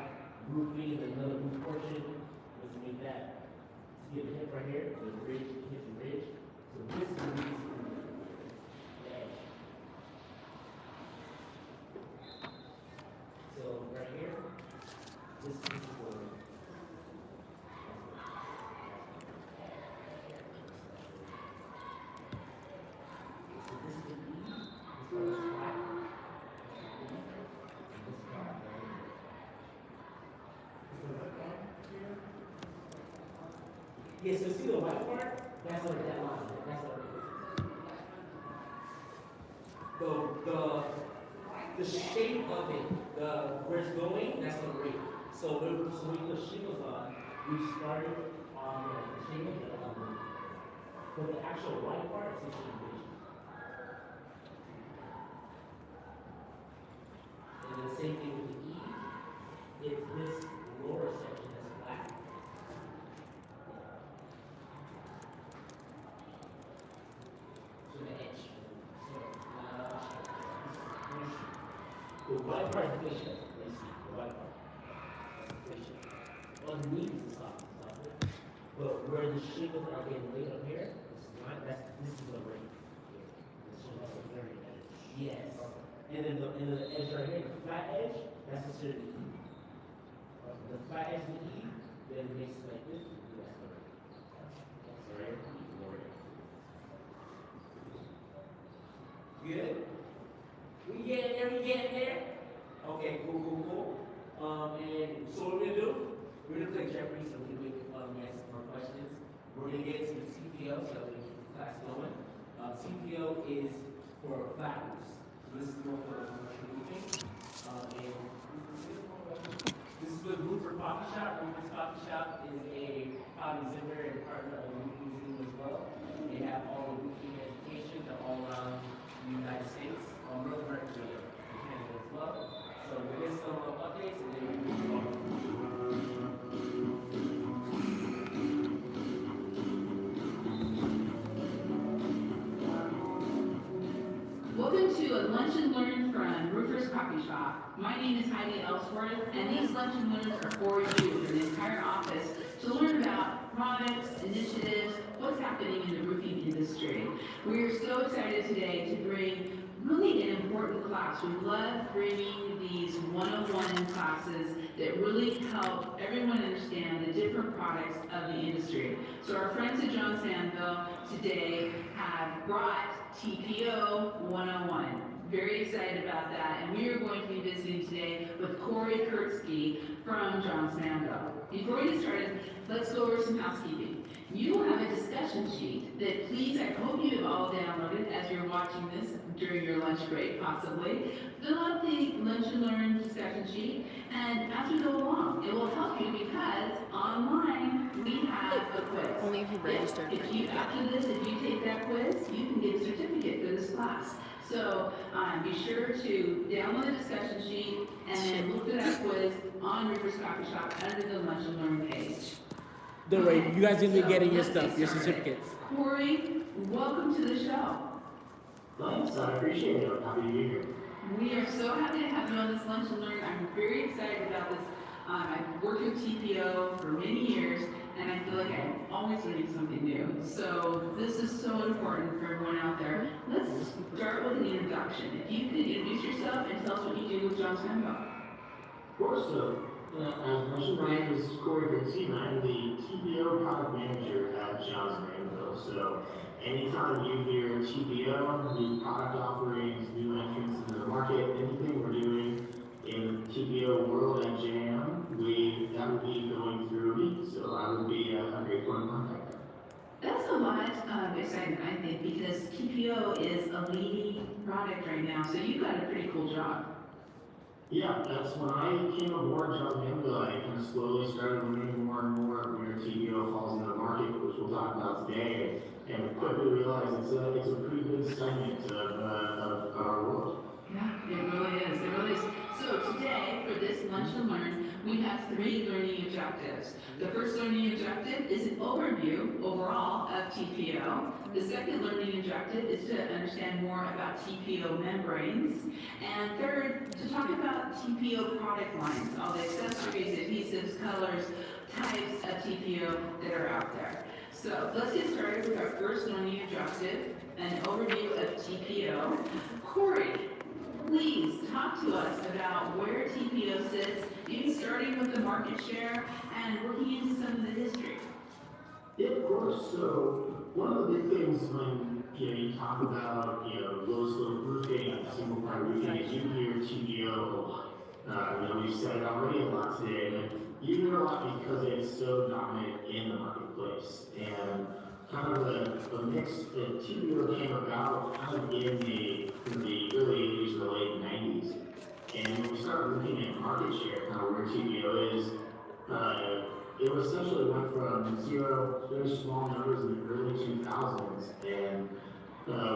Speaker 1: roofing and another roof portion. Let's make that. To get the hip right here, the ridge, hip and ridge. So this is the reason. So right here, this is the word. So this is the E, this part is flat. This part, yeah, so see the white part? That's what that line is. That's what it is. The shape of it, where it's going, that's the rate. So when we put shingles on, we started on the shingles, but the actual white part is just innovation. And the same thing with the E, it's this lower section that's black. So the edge. The white part is fish. Let's see, the white part. Fish. Underneath is the soft. But where the shingles are getting laid up here, this is the rate. Yes. And then the edge right here, the flat edge, that's considered the E. The flat edge of the E, then it makes it like this, that's the rate. Alright? Good? We getting there? Okay, cool. And so what we're gonna do, we're gonna play Jeopardy, so we can answer some more questions. We're gonna get to the TPO, so we can keep the class going. TPO is for flat roofs. So this is more for commercial roofing. And this is with Roofer Coffee Shop. Roofer's Coffee Shop is a Holly Zimmer and partner of the Roofing Museum as well. They have all the roofing education all around the United States, North America, and Canada as well. So we'll get some updates and then we'll move on.
Speaker 2: Welcome to a lunch and learn from Roofer's Coffee Shop. My name is Heidi Ellsworth, and these lunch and learns are for you, for the entire office, to learn about products, initiatives, what's happening in the roofing industry. We are so excited today to bring really an important class. We love bringing these 101 classes that really help everyone understand the different products of the industry. So our friends at John Sandville today have brought TPO 101. Very excited about that, and we are going to be visiting today with Corey Kurtzke from John Sandville. Before we get started, let's go over some housekeeping. You will have a discussion sheet that please, I hope you have all downloaded as you're watching this during your lunch break, possibly. Fill out the lunch and learn discussion sheet, and as we go along, it will help you because online we have a quiz.
Speaker 8: Only if you registered for it.
Speaker 2: After this, if you take that quiz, you can get a certificate for this class. So be sure to download the discussion sheet and then look for that quiz on Rivers Coffee Shop under the lunch and learn page.
Speaker 1: Don't worry, you guys are gonna be getting your
Speaker 2: let's
Speaker 1: stuff,
Speaker 2: get
Speaker 1: your
Speaker 2: started.
Speaker 1: certificates.
Speaker 2: Corey, welcome to the show.
Speaker 9: Thanks, I appreciate it. Happy to be here.
Speaker 2: We are so happy to have you on this lunch and learn. I'm very excited about this. I've worked with TPO for many years, and I feel like I'm always learning something new. So this is so important for everyone out there. Let's start with an introduction. If you could introduce yourself and tell us what you do with John Sandville.
Speaker 9: Of course, as mentioned, my name is Corey Kurtzke, and I'm the TPO product manager at John Sandville. So anytime you hear TPO, new product offerings, new entrants into the market, anything we're doing in the TPO world at JM, that would be going through me. So I would be a great point of contact there.
Speaker 2: That's a lot of excitement, I think, because TPO is a leading product right now. So you've got a pretty cool job.
Speaker 9: Yeah, that's when I came aboard John Sandville. I kind of slowly started learning more and more where TPO falls into the market, which we'll talk about today, and quickly realized it's a pretty good segment of our world.
Speaker 2: Yeah, it really is. It really is. So today, for this lunch and learn, we have 3 learning objectives. The first learning objective is an overview overall of TPO. The second learning objective is to understand more about TPO membranes. And third, to talk about TPO product lines, all the accessories, adhesives, colors, types of TPO that are out there. So let's get started with our first learning objective, an overview of TPO. Corey, please talk to us about where TPO sits, maybe starting with the market share and looking into some of the history.
Speaker 9: Yeah, of course. So one of the big things when you talk about low slope roofing and single ply roofing is you hear TPO a lot. We've said it already a lot today, but you hear a lot because it's so dominant in the marketplace. And kind of the mix that TPO came about kind of in the early 80s or late 90s. And when we start looking at market share, kind of where TPO is, it essentially went from zero, very small numbers in the early 2000s, and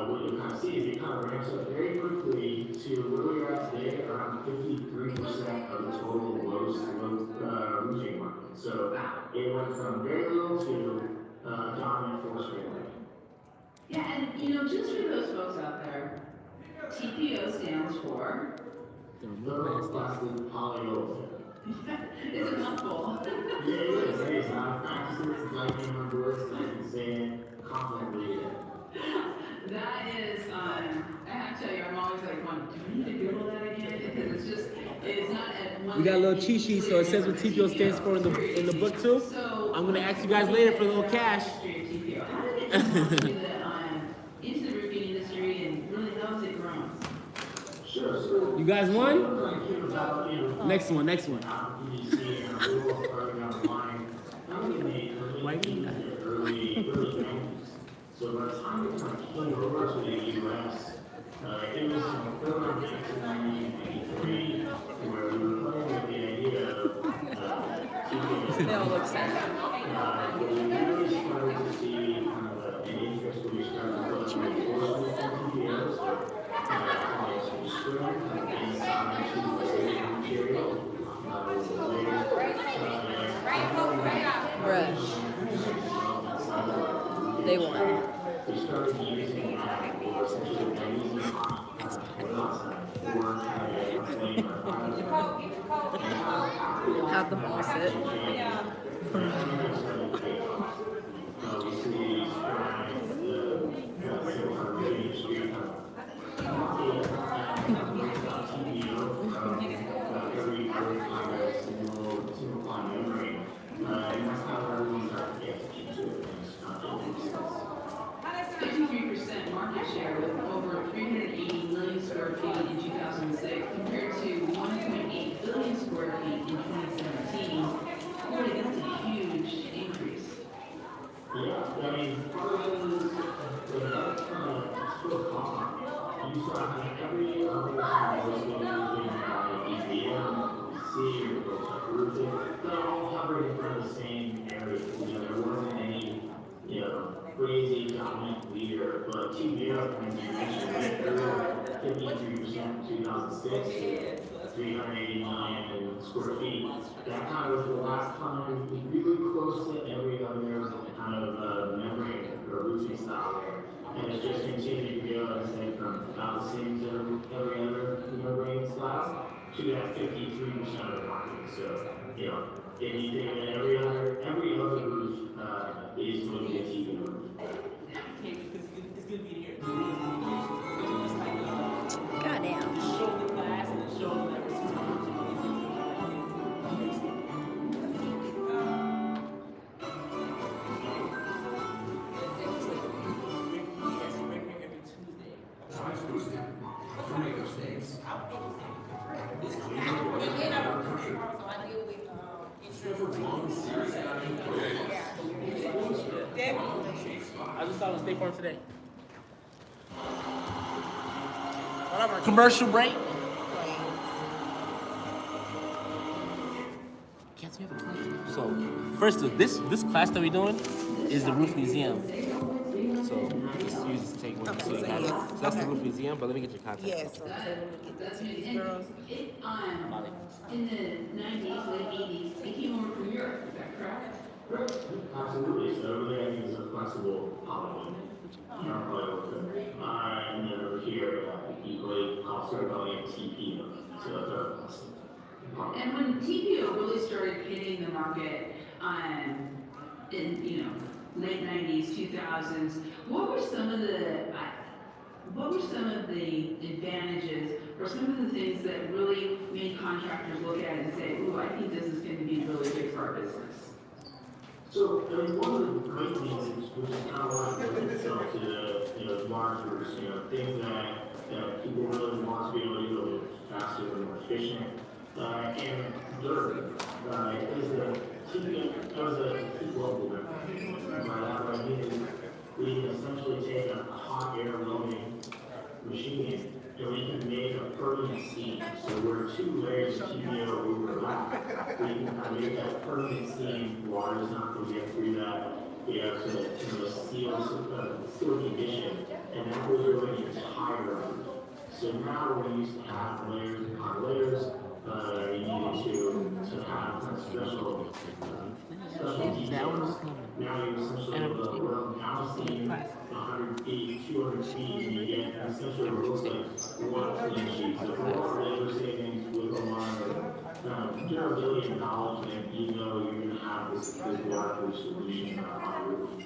Speaker 9: what you kind of see is it kind of ramps up very quickly to where we are at today, around 53% of the total low slope roofing market. So it went from very little to dominant force right away.
Speaker 2: Yeah, and just for those folks out there, TPO stands for
Speaker 9: Thermoplastic polyolefin.
Speaker 2: it's a mouthful.
Speaker 9: Yeah, it is. It is. I've practiced it since striking numbers, I can say it confidently.
Speaker 2: That is, I have to tell you, I'm always like, do we need to Google that again? Because it's just, it's not at one.
Speaker 1: We got a little cheat sheet, so it says what TPO stands for in the book too.
Speaker 2: So
Speaker 1: I'm gonna ask you guys later for a little cash.
Speaker 2: How did it come into the roofing industry and really how has it grown?
Speaker 9: Sure, so.
Speaker 1: You guys won?
Speaker 9: About,
Speaker 1: Next one.
Speaker 9: So by the time it kind of came over to the U.S., it was around 1993 where we were playing with the idea of
Speaker 8: They all look sad.
Speaker 9: we really started to see kind of an interest when we started to look at enforcement of TPOs, calling some string inside to the material.
Speaker 8: They won.
Speaker 9: We started using that for essentially magnesium
Speaker 8: Have them all sit.
Speaker 9: And that's how everyone started to pay attention to it. And it's not just
Speaker 2: 53% market share with over 380 million square feet in 2006 compared to 1.8 billion square feet in 2017. Boy, that's a huge increase.
Speaker 9: Yeah, I mean, part of it is that still common. You saw every other kind of EVM, C, or roofing, they're all hovering from the same area. There wasn't any, crazy dominant leader, but TBO, as you mentioned, went through 53% in 2006, 380 million square feet. That kind of was the last time we really close to every other kind of membrane or roofing style there. And it just continued to go, I'd say, from about the same as every other membrane style to that 53% of the market. So, if you think that every other roof is going to be a TBO roof.
Speaker 1: It's gonna be here.
Speaker 8: Goddamn.
Speaker 1: Just show the class and show them that we're I just saw on State Farm today. Commercial break. So first, this class that we're doing is the roof museum. So just use this take one. So you have it. So that's the roof museum. But let me get your contact.
Speaker 8: Yes, so let me get that to these girls.
Speaker 2: In the 90s, late 80s, it came over from Europe, is that correct?
Speaker 9: Right. Absolutely. So over there, I think it's a flexible polygon. And then over here, equally also calling it TPO. So that's our plastic.
Speaker 2: And when TPO really started hitting the market in late 90s, 2000s, what were some of the advantages or some of the things that really made contractors look at it and say, ooh, I think this is going to be really good for our business?
Speaker 9: So, I mean, one of the great things, which is kind of like looking itself to the large roofs, things that people really want to be able to do a little faster and more efficient. And durable, is a key global member. By that, what I mean is we can essentially take a hot air welding machine and we can make a permanent seam. So where two layers of TPO overlap, we can kind of make that permanent seam. Water's not going to get through that. So that steel condition, and that goes over the entire roof. So now when we used to have layers upon layers, you needed to have kind of special details. Now you essentially weld down a seam 100 feet, 200 feet, and you get essentially what looks like one clean sheet. So for all labor savings with a line durability and knowledge that you know you're gonna have this waterproof solution on the roof.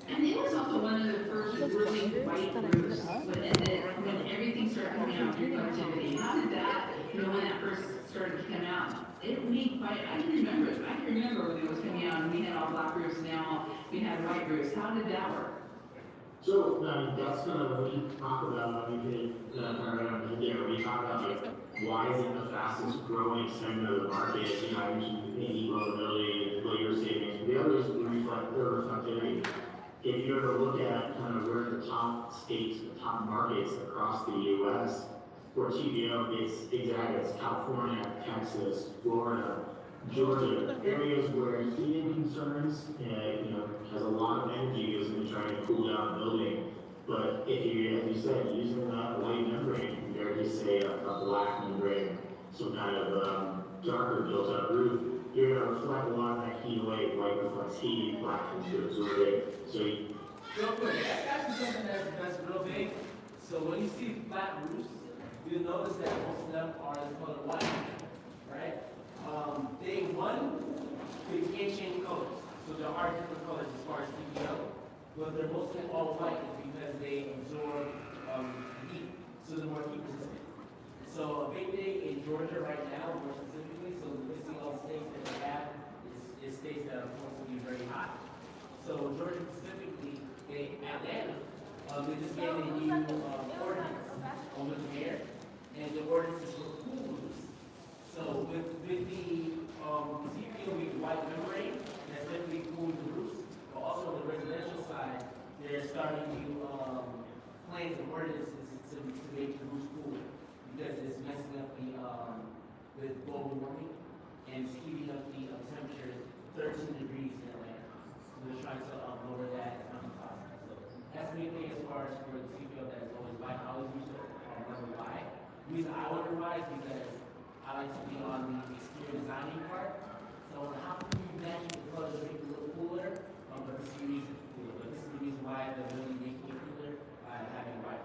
Speaker 2: And it was also one of the first really white roofs when everything started coming out, productivity. How did that, when that first started to come out, it made quite, I can remember it. I can remember when it was coming out and we had all black roofs, now we had white roofs. How did that work?
Speaker 9: So, that's kind of when we talk about, we talk about like, why is it the fastest growing segment of the market? I mentioned e-mobility, labor savings. The other is reflectivity. If you were to look at kind of where the top states, the top markets across the U.S. for TPO, it's California, Texas, Florida, Georgia, areas where heating concerns, has a lot of energy goes into trying to cool down a building. But if you, as you said, using that white membrane compared to say a black membrane, some kind of darker built-up roof, you're going to reflect a lot of that heat away. White reflects heat, black tends to absorb it. So
Speaker 1: real quick, that's actually something that's real big. So when you see flat roofs, you'll notice that most of them are the color white, right? They can't change colors. So there are different colors as far as TPO, but they're mostly all white because they absorb heat, so they're more heat resistant. So a big thing in Georgia right now, more specifically, so listing all the states that they have is states that are supposed to be very hot. So Georgia specifically, Atlanta, they just gave a new ordinance on the air, and the ordinance is for cool roofs. So with the TPO being white membrane, that's definitely cooling the roofs. But also on the residential side, they're starting to plans and ordinances to make the roofs cool because it's messing up with global warming and it's heating up the temperature 13 degrees in Atlanta. So they're trying to lower that as much as possible. So that's the main thing as far as for the TPO that is always white. I always use it wonder why. The reason I wonder why is because I like to be on the exterior designing part. So how can you imagine the colors to make it a little cooler? But this is the reason cooler. But this is the reason why they're really making it cooler by having white.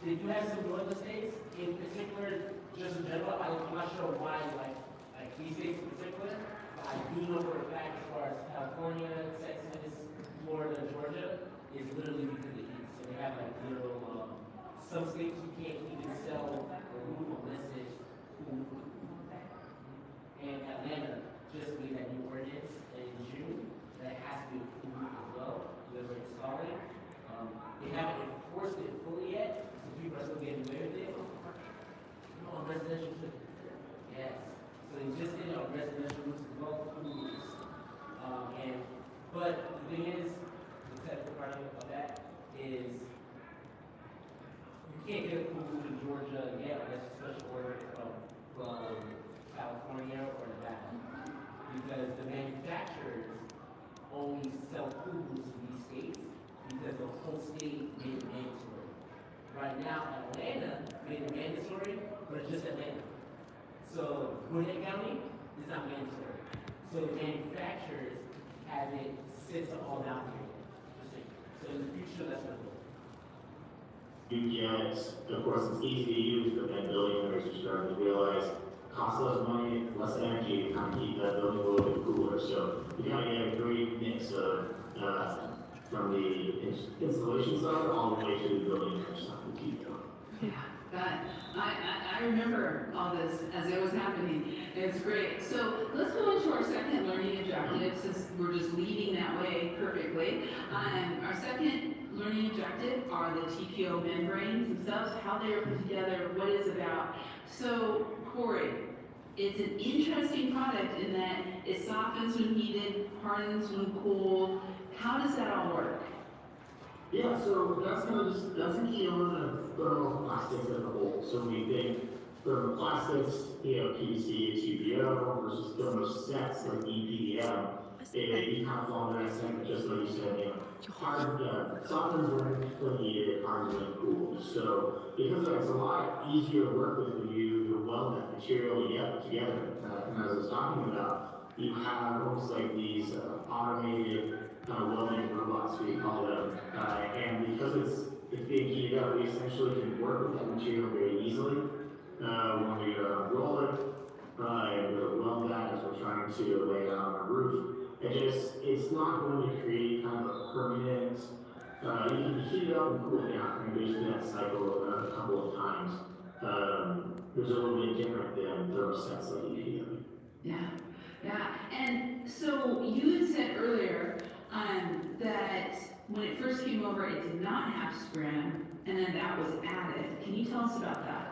Speaker 1: Did you have some northern states in particular, just in general? I'm not sure why, like these states in particular. I do know for a fact as far as California, Texas, Florida, Georgia, is literally because of the heat. So they have like literal, some states you can't even sell a roof unless it's cool. And Atlanta just made that new ordinance in June that has to be a cool roof as well, whether it's installing. They haven't enforced it fully yet, so people are still getting away with it. On residential too. Yes. So they just did it on residential roofs as well, cool roofs. But the thing is, the technical part of that is you can't get a cool roof in Georgia yet unless a special order from California or Nevada. Because the manufacturers only sell cool roofs in these states because the whole state made it mandatory. Right now, Atlanta made it mandatory, but it's just Atlanta. So Gwinnett County is not mandatory. So the manufacturers have it sit to all down here. So in the future, that's what we'll do.
Speaker 9: you get, of course, it's easy to use, but then building owners are starting to realize costs less money, less energy to kind of keep that building a little bit cooler. So you kind of get a great mix of from the installation side all the way to the building owner side to keep going.
Speaker 2: Yeah, that, I remember all this as it was happening. It's great. So let's go into our second learning objective since we're just leading that way perfectly. Our second learning objective are the TPO membranes themselves, how they are put together, what it's about. So Corey, it's an interesting product in that it softens when heated, hardens when cooled. How does that all work?
Speaker 9: Yeah, so that's a key element of thermoplastics as a whole. So we think thermoplastics, PVC, TPO versus thermosets like EPDM, they kind of fall in that segment, just like you said, softens when heated, hardens when cooled. So because it's a lot easier to work with when you weld that material together. And as I was talking about, you have almost like these automated welding robots, we call them, and because it's being heated up, we essentially can work with that material very easily. When we roll it, and we'll weld that as we're trying to lay it out on our roof. It's not going to create kind of a permanent, you can heat it up and cool it down, and go through that cycle a couple of times. There's a little bit different than thermostats that you heat up.
Speaker 2: Yeah, yeah. And so you had said earlier that when it first came over, it did not have scrim, and then that was added. Can you tell us about that?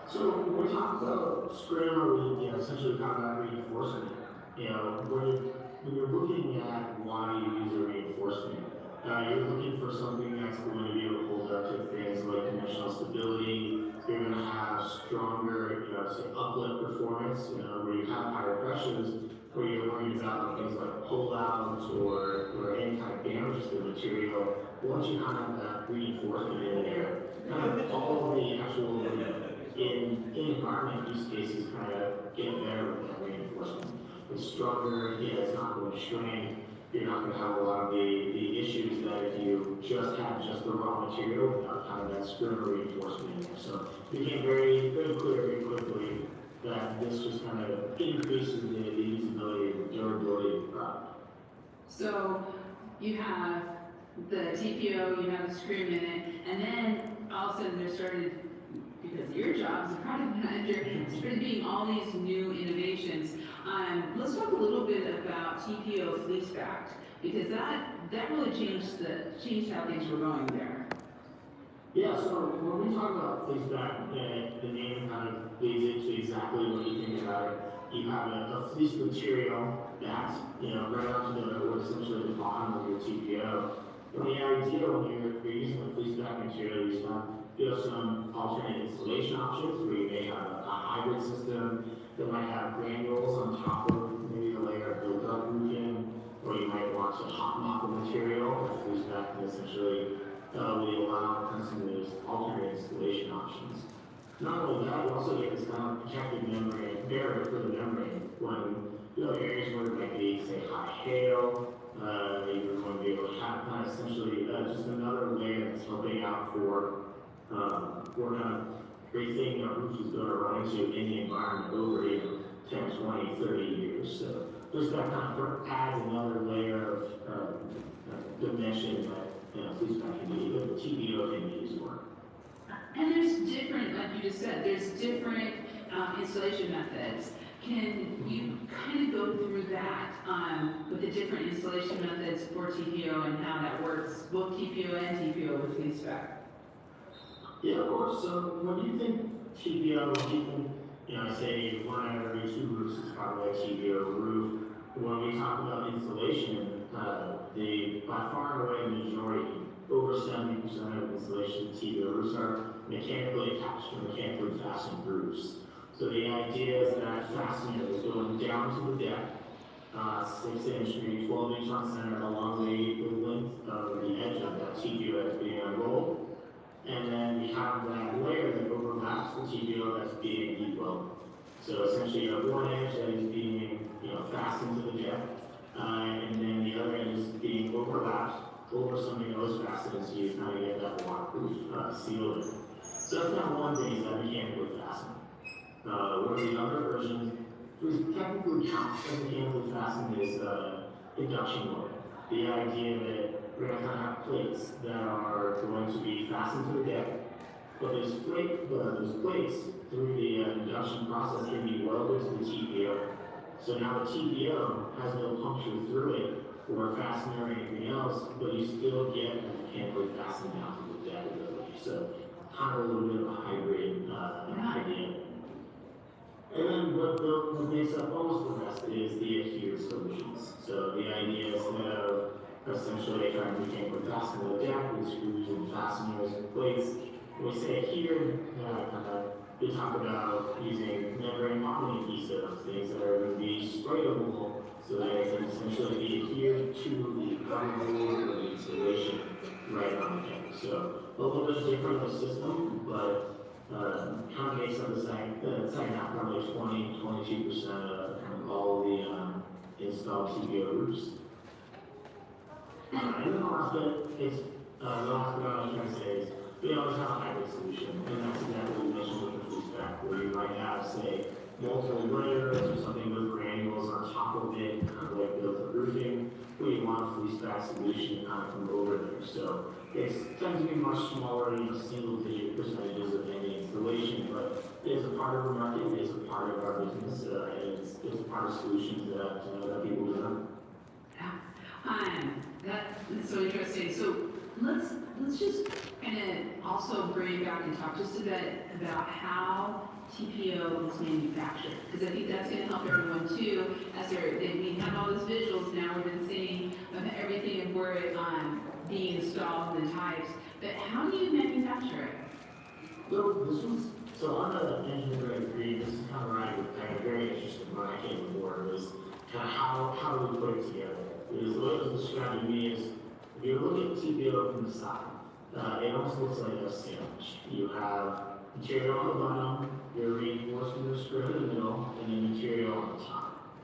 Speaker 9: So when we talk about scrim, or we essentially talk about reinforcement, when you're looking at why you use a reinforcement, you're looking for something that's going to be able to hold up to things like dimensional stability. You're going to have stronger, say uplift performance, where you have higher pressures, where you're worried about things like pullouts or any kind of damage to the material. Once you kind of have that reinforcement in there, kind of all of the actual in environment use cases kind of get better with that reinforcement. It's stronger, it's not going to strain. You're not going to have a lot of the issues that if you just have just the raw material without kind of that scrim reinforcement in there. So it became very, very clear very quickly that this just kind of increases the usability and durability of the product.
Speaker 2: So you have the TPO, you have the scrim in it, and then all of a sudden there started, because your job as a product manager, started being all these new innovations. Let's talk a little bit about TPO fleece backed, because that really changed how things were going there.
Speaker 9: Yeah, so when we talk about fleece back, the name kind of leads into exactly what you think about it. You have a fleece material that's, right up to essentially the bottom of your TPO. And the idea when you're using a fleece back material, you have some alternate installation options where you may have a hybrid system that might have granules on top of maybe a layer of built-up roofing, or you might want to hot mop the material. The fleece back can essentially will allow some of those alternate installation options. Not only that, you also get this kind of protective membrane barrier for the membrane when areas where there might be, say, high hail. You're going to be able to have kind of essentially just another layer that's helping out for kind of everything a roof is going to run into in the environment over 10, 20, 30 years. So just that kind of adds another layer of dimension that fleece back can be, but TPO can be used for.
Speaker 2: And there's different, like you just said, there's different installation methods. Can you kind of go through that with the different installation methods for TPO and how that works, both TPO and TPO with fleece back?
Speaker 9: Yeah, of course. So when you think TPO, I say one out of every two roofs is probably a TPO roof. When we talk about insulation, by far and away the majority, over 70% of installation TPO roofs are mechanically attached or mechanically fastened roofs. So the idea is that fastener is going down to the deck, 6-inch, maybe 12-inch on center along the length of the edge of that TPO that's being unrolled. And then we have that layer that overlaps the TPO that's being deep-welded. So essentially you have one edge that is being fastened to the deck, and then the other end is being overlapped over something else fastened, so you kind of get that waterproof seal in. So that's not one thing, is that mechanically fastened. One of the other versions, which technically counts as mechanically fastened, is induction molding. The idea that we're going to kind of have plates that are going to be fastened to the deck, but those plates through the induction process can be welded to the TPO. So now the TPO has no puncture through it or a fastener or anything else, but you still get a mechanically fastened down to the deck ability. So kind of a little bit of a hybrid idea. And then what makes up almost the rest is the adhered solutions. So the idea is that essentially trying to mechanically fasten the deck with screws and fasteners and plates. When we say adhered, we talk about using membrane bonding adhesives, things that are going to be sprayable so that it can essentially be adhered to the cardboard or the insulation right on the deck. So a little bit different of a system, but kind of makes up the second half, probably 22% of all the installed TPO roofs. And then the last bit, it's The last thing I was trying to say is, we always have a hybrid solution, and that's exactly what we mentioned with the flea stack, where you might have, say, multiple layers or something with granules on top of it, kind of like built roofing, where you want a flea stack solution to kind of come over there. So it tends to be much smaller, single digit percentages of any installation, but it is a part of the market, it is a part of our business, and it's a part of solutions that people design.
Speaker 2: That's so interesting. So let's just kind of also bring back and talk just a bit about how TPO is manufactured, because I think that's going to help everyone too. As we have all those visuals now, we've been seeing everything and where it's being installed and the types. But how do you manufacture it?
Speaker 9: So I'm an engineering degree. This is kind of where I got very interested when I came aboard, was kind of how do we put it together? Because the way it was described to me is, if you look at TPO from the side, it almost looks like a sandwich. You have material on the bottom, your reinforcement screw in the middle, and then material on the top.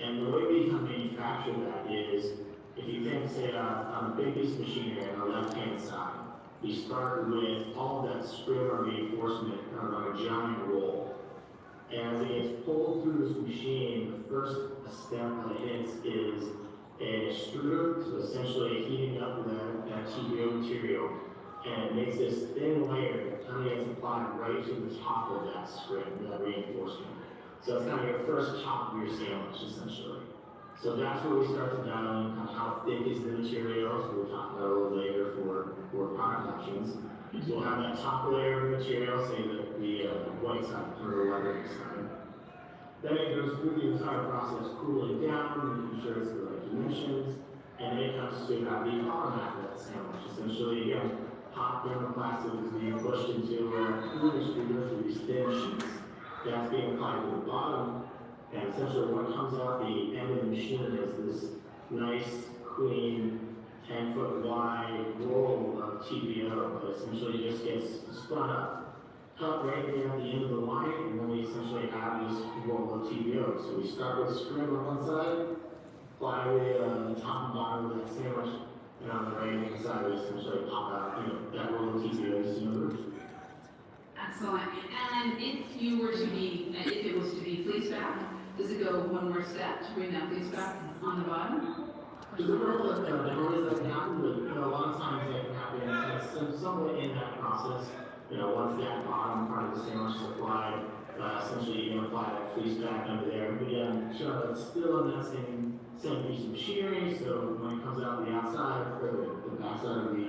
Speaker 9: And the way we can manufacture that is, if you think, say, on a big piece of machinery on the left-hand side, you start with all of that screw or reinforcement on a giant roll. And as it gets pulled through this machine, the first step that it hits is an extruder, so essentially heating up that TPO material, and it makes this thin layer that kind of gets applied right to the top of that script, that reinforcement. So it's kind of your first top of your sandwich, essentially. So that's where we start to dial in kind of how thick is the material, so we'll talk about a little later for product options. So we'll have that top layer of material, say the white side or the leathering side. Then it goes through the entire process, cooling down, making sure it's the right dimensions, and then it comes to the bottom half of that sandwich. Essentially, again, hot thermoplastic is being pushed into a cooling extruder through these thin sheets. That's being applied to the bottom, and essentially what comes out the end of the machine is this nice, clean, 10-foot wide roll of TPO that essentially just gets spun up. Cut right there at the end of the line, and then we essentially have this roll of TPO. So we start with scrim on one side, apply the top and bottom of that sandwich, and on the right hand side, we essentially pop out, that roll of TPO is the
Speaker 2: Excellent. And if it was to be fleece back, does it go one more step to bring that fleece back on the bottom?
Speaker 9: There's a couple of ways that can happen, but a lot of times that can happen, and it's somewhat in that process. Once that bottom part of the sandwich is applied, essentially you can apply that fleece back under there. But again, sure, it's still in that same piece of machinery, so when it comes out the outside, or the backside of the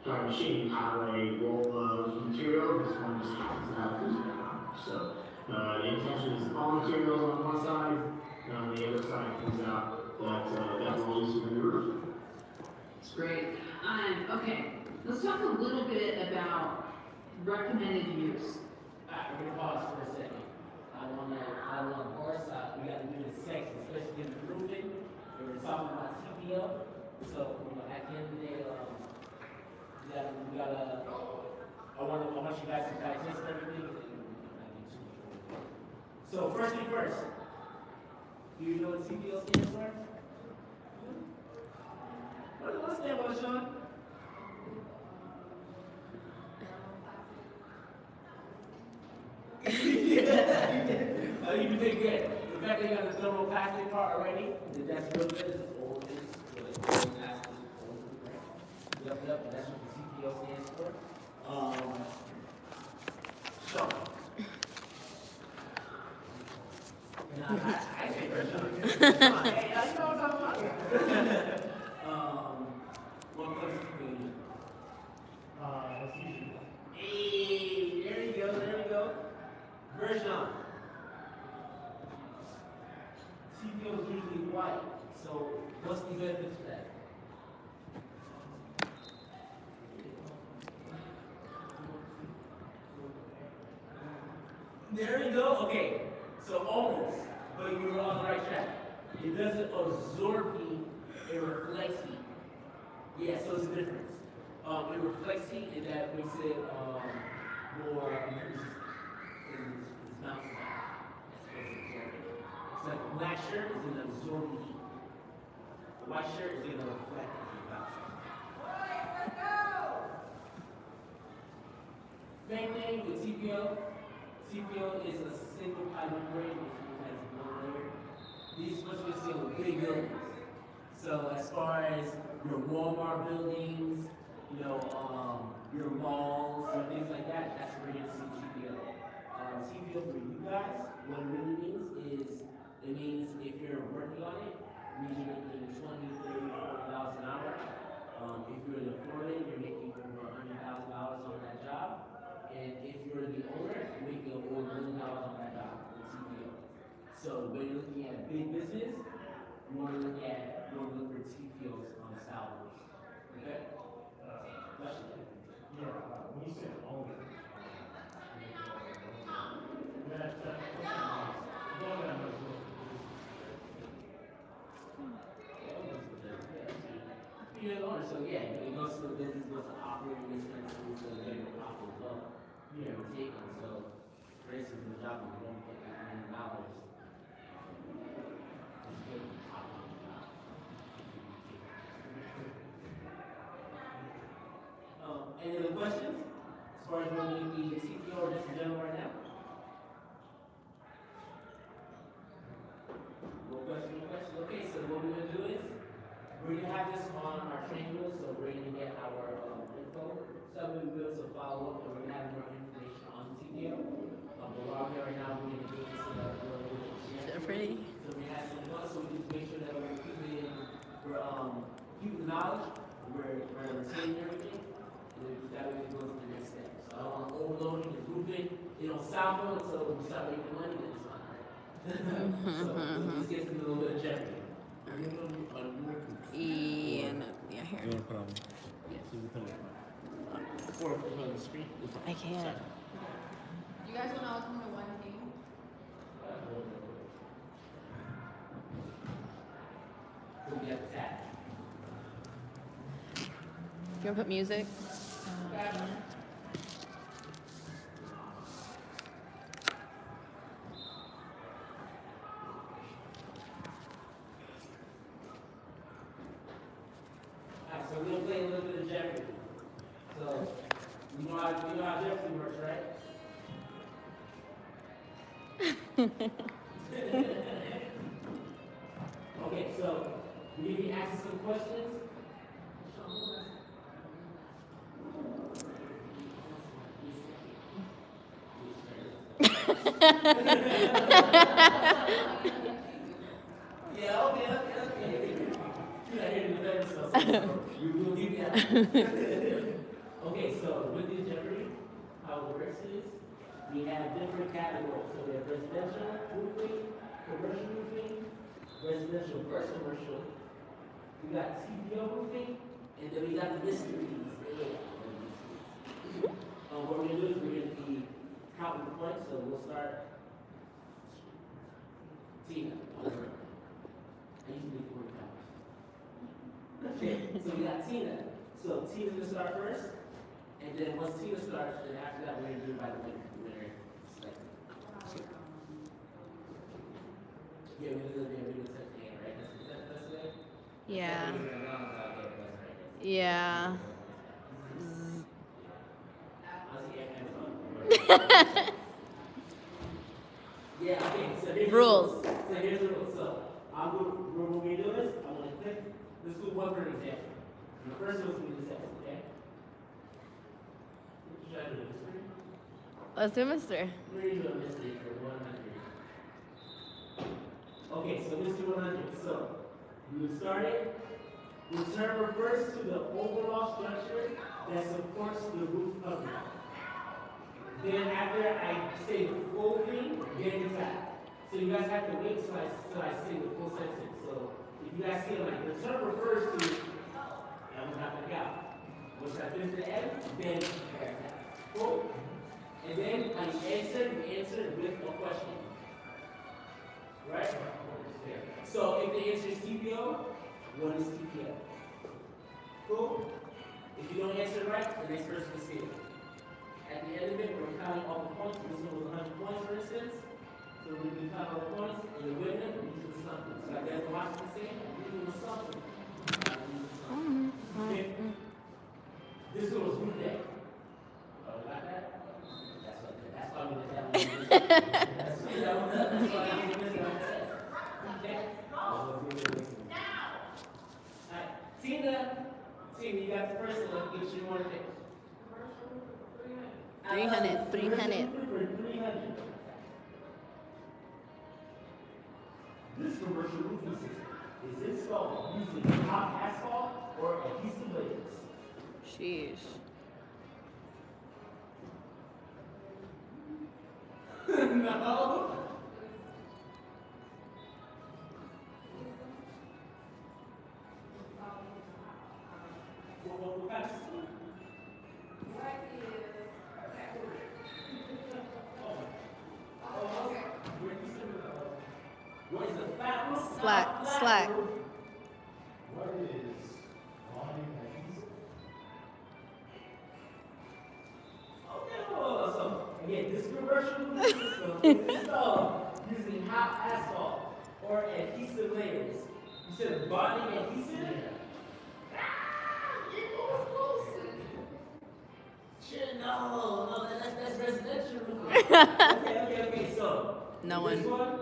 Speaker 9: entire machine, you have a roll of material. This one just happens to have fleece back on it. So the intention is all materials on one side, and on the other side comes out that rolls through the roof.
Speaker 2: It's great. Okay, let's talk a little bit about recommended use.
Speaker 1: Alright, we're gonna pause for a second. I wanna horse out. We gotta do this section, especially in the roofing. We're talking about TPO. So, at the end of the day, I want you guys to digest everything. So, first thing first. Do you know what TPO stands for? What does it stand for, Sean? Oh, you did good. The fact that you got the thermoplastic part already, that's real good. It's old, it's thermoplastic, Yep, that's what the CPO stands for. So, I think we're done. Come on, hey, you know what I'm talking about. What color is the green?
Speaker 4: That's usually.
Speaker 1: Hey, there you go. Version. TPO is usually white, so what's the benefit to that? There you go. Okay, so almost, but you were on the right track. It doesn't absorb heat; it reflects heat. Yeah, so it's a difference. It reflects heat, and that makes it more resistant. It's bouncing back. It's like a black shirt is going to absorb the heat. The white shirt is going to reflect the heat bouncing. Same thing with TPO. TPO is a single pipe membrane, which means it has one layer. These are what you see with big buildings. So as far as your Walmart buildings, your malls and things like that, that's where you're gonna see TPO. TPO for you guys, what it really means is, it means if you're working on it, it means you're making $20, $30, $40 an hour. If you're the foreman, you're making over $100,000 on that job. And if you're the owner, you're making over $1 million on that job with TPO. So when you're looking at big business, you want to look for TPOs on salaries. Okay? Question?
Speaker 4: Yeah, when you said owner,
Speaker 1: You're the owner, so yeah, it goes to the business, goes to operating expenses, so they're the profit as well. You're taking, so for instance, the job of $1.8 million. It's good profit on the job. Any other questions? As far as we're doing the CPO or just in general right now? No question, no question. Okay, so what we're gonna do is, we're gonna have this on our training wheel, so we're gonna get our info. So we'll be able to follow up, and we're gonna have more information on the TPO. But while we're here right now, we're gonna do this so that we're
Speaker 8: Jeopardy.
Speaker 1: So we have some fun, so we can make sure that we're keeping the knowledge, we're retaining everything, and then that way we go to the next step. So I don't want overloading and grouping. It don't sound good until we start making money, then it's not right. So this gets into a little bit of jeopardy.
Speaker 8: Yeah, no, yeah, here.
Speaker 4: you want to put on? Yes, you can put it
Speaker 1: Or if we're on the screen.
Speaker 8: I can't.
Speaker 3: You guys wanna all come to one team?
Speaker 1: So we have to tap.
Speaker 8: You want to put music?
Speaker 1: Alright, so we're gonna play a little bit of Jeopardy. So you know how Jeopardy works, right? Okay, so we need to ask some questions. Yeah, okay. You're not here to defend yourself, so we will give you that. Okay, so with the Jeopardy, how it works is we have different categories. So we have residential roofing, commercial roofing, residential versus commercial. We got TPO roofing, and then we got the mysteries. What we're gonna do is we're gonna be counting the points. So we'll start. Tina. I usually do 4 counts. Okay, so we got Tina. So Tina's gonna start first, and then once Tina starts, then after that we're gonna do it by the winner. Yeah, we do the set the hand, right? That's it.
Speaker 8: Yeah.
Speaker 1: Yeah.
Speaker 8: Yeah.
Speaker 1: Yeah, okay, so here's
Speaker 8: Rules.
Speaker 1: So here's the rules. So I'm going to do this. I'm going to click. Let's do one for an example. The first one is going to be the second, okay? Should I do a mystery?
Speaker 8: Let's do mystery.
Speaker 1: We're going to do a mystery for 100. Okay, so mystery 100. So we will start it. The term refers to the overall structure that supports the roof covering. Then after I say the full thing, then you tap. So you guys have to wait till I say the full sentence. So if you guys see like the term refers to, that was not gonna count. Once I finish the end, then tap. Cool. And then I answer with a question. Right? So if the answer is TPO, what is TPO? Cool? If you don't answer right, the next person is here. At the end of it, we're counting all the points. This one was 100 points, for instance. So we're going to count all the points, and the winner, we do something. So like that's Washington saying, we do something. Okay? This one was roof deck. Oh, you got that? want to think?
Speaker 8: 300. 300.
Speaker 1: For 300. This commercial roofing system is installed using hot asphalt or adhesive layers.
Speaker 8: Sheesh.
Speaker 1: No. What kind of system? What is the fat roof?
Speaker 8: Slack, slack.
Speaker 4: What is volume adhesive?
Speaker 1: Okay, so again, this commercial roof system is installed using hot asphalt or adhesive layers. You said bonding adhesive? Ah, it was close. Shit, no, that's residential roofing. Okay, so
Speaker 8: No
Speaker 1: this
Speaker 8: one.
Speaker 1: one,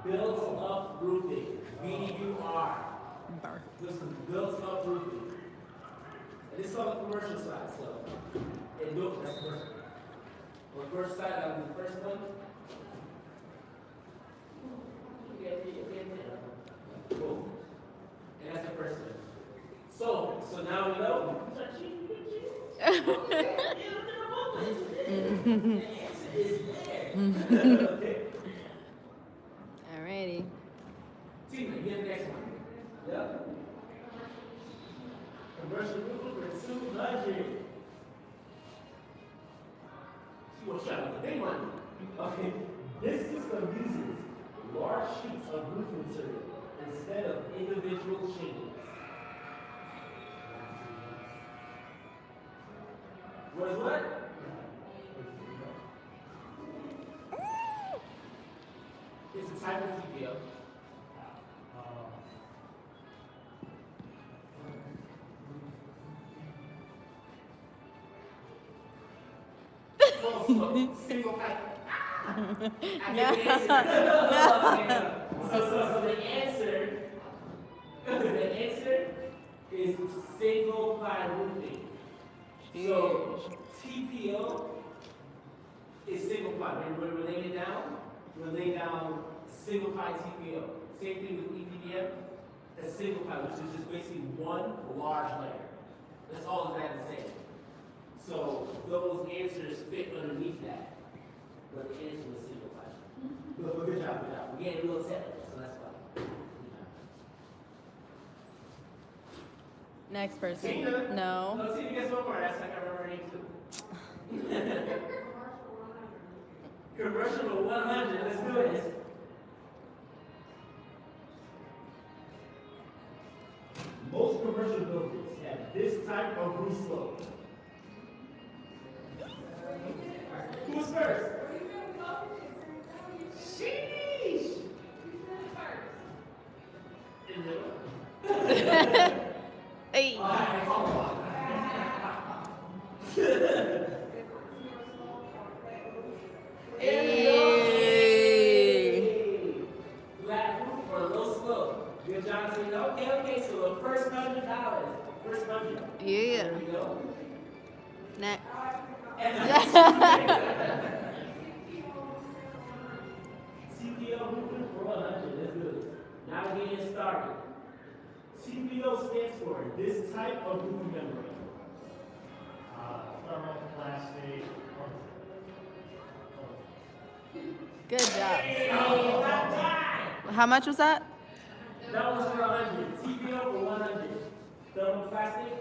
Speaker 1: built up roofing, BUR.
Speaker 8: Bar.
Speaker 1: This is built up roofing. And this is on the commercial side, so. And look, that's the first one. On the first side, on the first one. Boom. And that's the first one. So now we know. The answer is there. Okay.
Speaker 8: Alrighty.
Speaker 1: Tina, you get the next one. Yep. Commercial roofer for 200. She was trying to big one. Okay. This system uses large sheets of roof material instead of individual shingles. What is what? It's a type of TPO. Single pipe. I get the answer. So the answer is single ply roofing. So TPO is single ply. When we're laying it down, we're laying down single ply TPO. Same thing with EPDM. A single ply, which is just basically one large layer. That's all of that is saying. So those answers fit underneath that. But the answer was single ply. Good job, good job. We're getting a little technical, so that's fine.
Speaker 8: Next person.
Speaker 1: Tina?
Speaker 8: No.
Speaker 1: No, Tina gets one more. That's like I remember her name too. Commercial 100. Let's do it. Most commercial buildings have this type of roof slope. Who's first? Sheesh! In the middle.
Speaker 8: Hey.
Speaker 1: All right, come on.
Speaker 8: Hey.
Speaker 1: Flat roof or low slope. Good job, Tina. Okay, so the first $100. First 100.
Speaker 8: Yeah.
Speaker 1: There we go.
Speaker 8: Next.
Speaker 1: TPO roofing for 100. Let's do this. Now we're getting started. TPO stands for this type of roofing membrane.
Speaker 4: Thermal plastic.
Speaker 8: Good job.
Speaker 1: Hey, well done.
Speaker 8: How much was that?
Speaker 1: That was for 100. TPO for 100. Thermal plastic,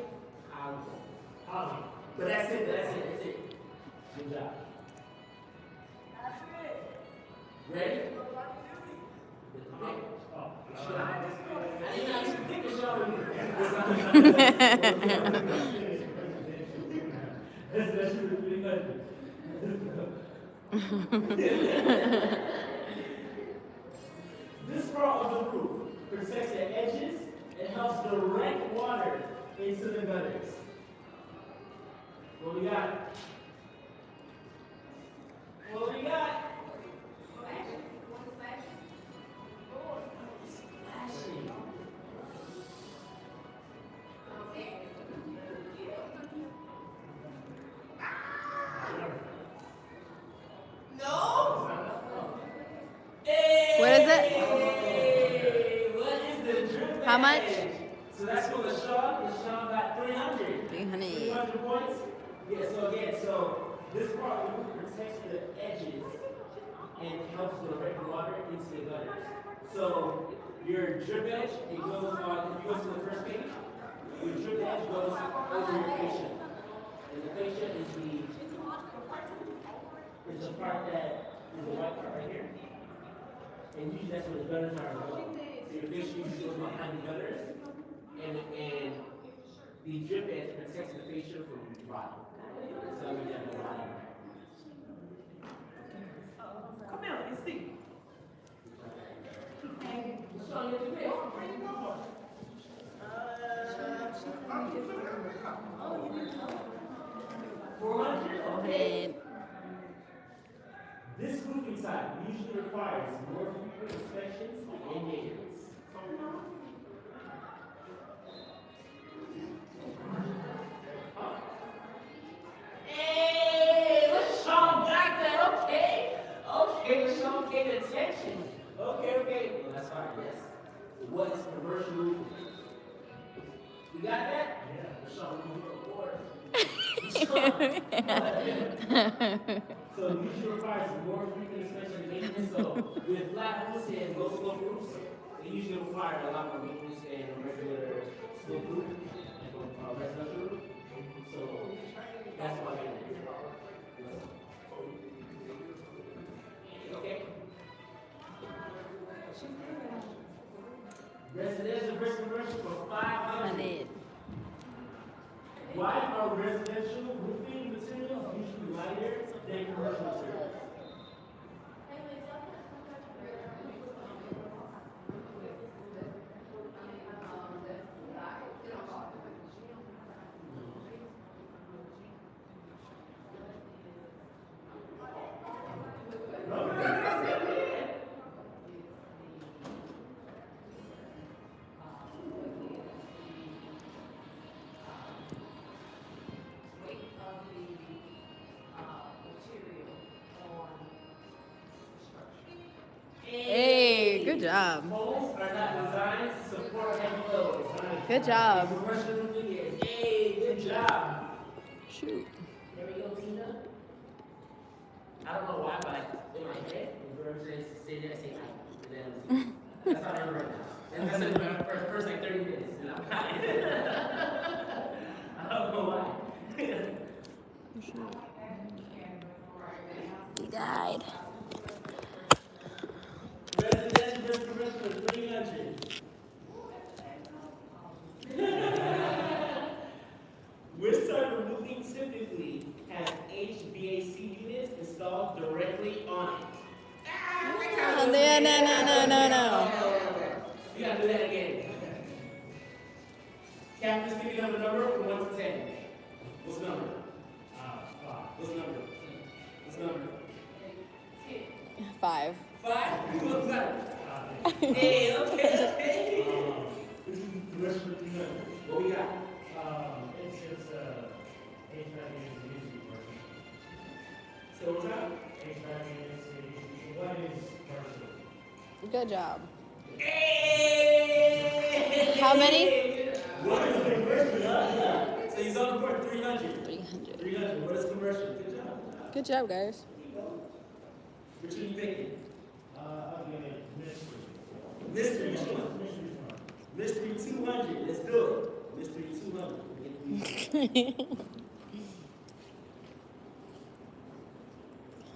Speaker 1: poly. But that's it. Good job. Ready? I didn't know you could pick a show. That's really good. This part of the roof protects the edges and helps direct water into the gutters. What we got? What we got? Splashing.
Speaker 8: How much?
Speaker 1: So that's for the Shaw. The Shaw got 300.
Speaker 8: 300.
Speaker 1: 300 points. Yeah, so again, so this part protects the edges and helps direct water into the gutters. So your drip edge, it goes on, if you go to the first page, your drip edge goes over your fascia. And the fascia is the part that is the white part right here. And usually that's where the gutters are as well. So your fascia usually goes behind the gutters. And the drip edge protects the fascia from rotting. So we have no rotting.
Speaker 3: Come here, let's see.
Speaker 1: Sean, you have to
Speaker 8: And
Speaker 1: This roofing type usually requires more frequent inspections and maintenance. Hey, let's Sean got that. Okay, let's Sean paying attention. Okay. Well, that's fine. Yes. What is commercial roofing? You got that? Yeah. Sean, move forward. So it usually requires more frequent inspection and maintenance. So with flat roofs and low slope roofs, they usually require a lot more maintenance than a regular slope roof, like a residential roof. So that's why they do it. Okay. Residential versus commercial for 500. Why are residential roofing materials usually lighter than commercial materials?
Speaker 8: Hey, good job.
Speaker 1: Poles are not designed to support heavy loads.
Speaker 8: Good job.
Speaker 1: Commercial roofing is, hey, good job.
Speaker 8: Shoot.
Speaker 1: There we go, Tina. I don't know why, but like in my head, when whoever says say that, I say I. And then that's how I remember it. And that's it for the first like 30 minutes. And I'm I don't know why.
Speaker 8: He died.
Speaker 1: Residential versus commercial is 300. Which type of roofing typically has HVAC units installed directly on it?
Speaker 8: No.
Speaker 1: You gotta do that again. Captain's picking up a number from 1 to 10. What's the number?
Speaker 4: 5.
Speaker 1: What's the number? What's the number?
Speaker 8: 5.
Speaker 1: 5? What's that? Hey, okay. What we got?
Speaker 4: It's HVAC units usually working.
Speaker 1: So what's that?
Speaker 4: HVAC units, what is commercial?
Speaker 8: Good job.
Speaker 1: Hey!
Speaker 8: How many?
Speaker 1: What is commercial? Yeah. So he's on the board, 300.
Speaker 8: 300.
Speaker 1: 300. What is commercial? Good job.
Speaker 8: Good job, guys.
Speaker 1: Which one you picking?
Speaker 4: I'll give it mystery.
Speaker 1: Mystery, which one? Mystery 200. Let's do it. Mystery 200.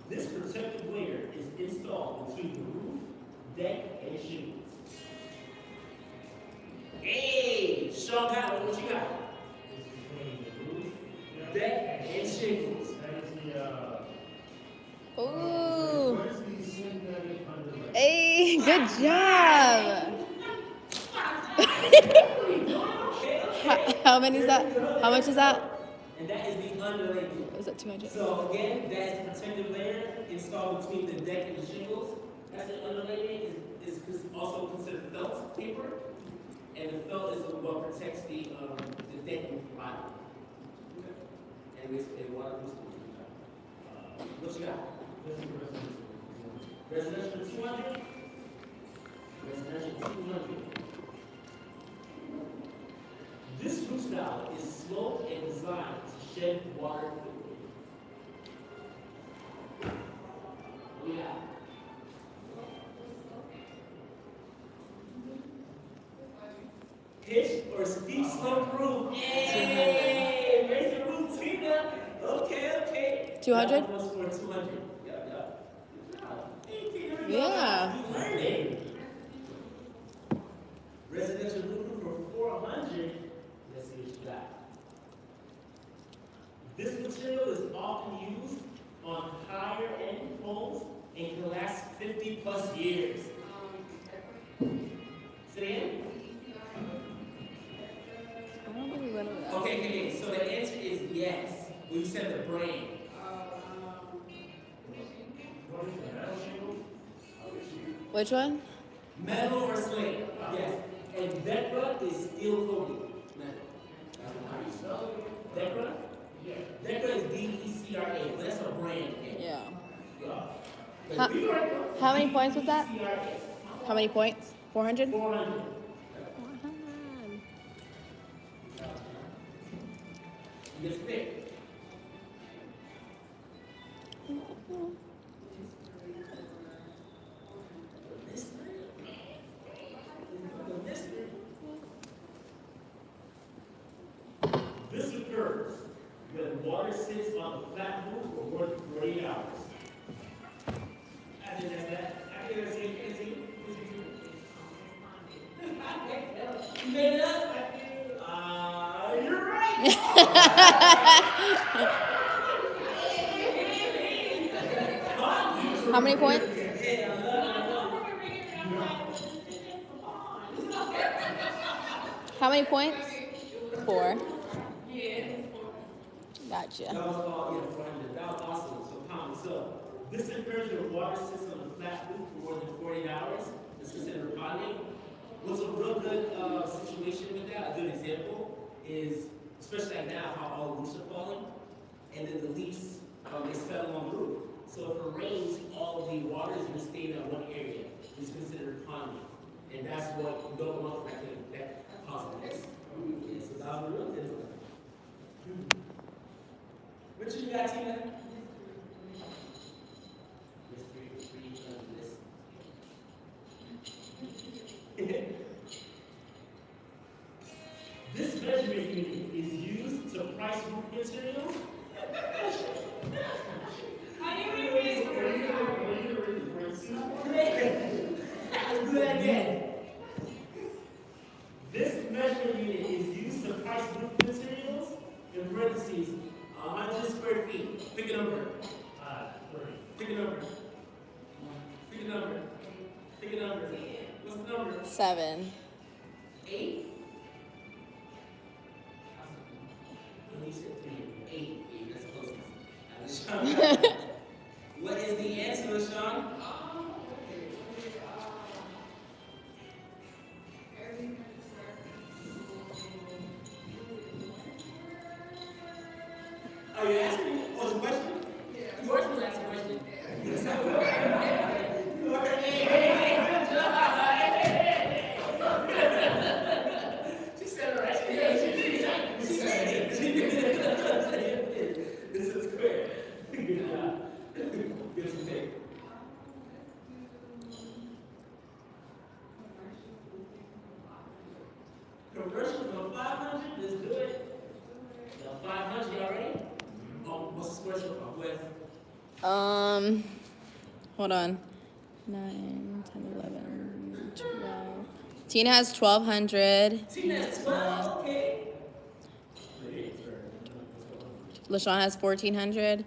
Speaker 1: This protective layer is installed between the roof, deck, and shingles. Hey, Sean got one. What you got?
Speaker 4: This is between the roof,
Speaker 1: Deck and shingles.
Speaker 4: that is the,
Speaker 8: Ooh.
Speaker 4: what is the synthetic underlay?
Speaker 8: Hey, good job. How many is that? How much is that?
Speaker 1: And that is the underlay.
Speaker 8: Is that 200?
Speaker 1: So again, that is the protective layer installed between the deck and the shingles. That's the underlay is also considered felt paper, and the felt is what protects the decking body. And it's waterproof. What you got?
Speaker 4: This is residential.
Speaker 1: Residential 200. Residential 200. valve is sloped and designed to shed water quickly? Yeah. Pitch or steep slope roof? Hey, raise the roof, Tina. Okay, okay.
Speaker 8: 200?
Speaker 1: That one was for 200. Yep. Good job. Hey, Tina,
Speaker 8: Yeah.
Speaker 1: you learning. Residential roofing for 400. Let's see what you got. This material is often used on higher end homes and can last 50 plus years. Say it again?
Speaker 8: I don't think we went over that.
Speaker 1: Okay, so the answer is yes. When you said the brand.
Speaker 8: Which one?
Speaker 1: Metal or slate? Yes. And Decra is steel coated metal. How do you spell it? Decra? Yeah. Decra is D-E-C-R-A, but that's a brand name.
Speaker 8: Yeah.
Speaker 1: Yeah.
Speaker 8: How-
Speaker 1: But you're right, though.
Speaker 8: how many points was that?
Speaker 1: D-E-C-R-A.
Speaker 8: How many points? 400?
Speaker 1: 400. You just pick. This occurs when water sits on the flat roof for more than 48 hours. I think that's that. I think that's it. You made it up? You're right.
Speaker 8: How many points? How many points? 4. Gotcha.
Speaker 1: That was all, yeah, 400. That was awesome. So, pound. So, this occurs when water sits on a flat roof for more than 48 hours. It's considered ponding. What's a real good situation with that, a good example, is, especially like now, how all roofs are falling, and then the leaves, they settle on the roof. So if it rains, all of the water is going to stay in that one area. It's considered ponding. And that's what you don't want that causes this. Yeah, so that was a real good one. Richard, you got Tina? This three this. This measurement unit is used to price roof materials. Let's do that again. This measurement unit is used to price roof materials, in parentheses, 100 square feet. Pick a number.
Speaker 4: 30.
Speaker 1: Pick a number. Pick a number. Pick a number. What's the number?
Speaker 8: 7.
Speaker 1: 8? You said 3. 8. That's close. What is the answer, LaShawn? Are you asking me? Oh, the question? Yeah. You always supposed to ask a question. Good job. She said it right. She said it. This is good. Good job. Good to take. Commercial for 500, let's do it. The 500 already? Oh, what's the square foot with?
Speaker 8: Hold on. 9, 10, 11, 12. Tina has 1,200.
Speaker 1: Tina has 12, okay.
Speaker 8: LaShawn has 1,400.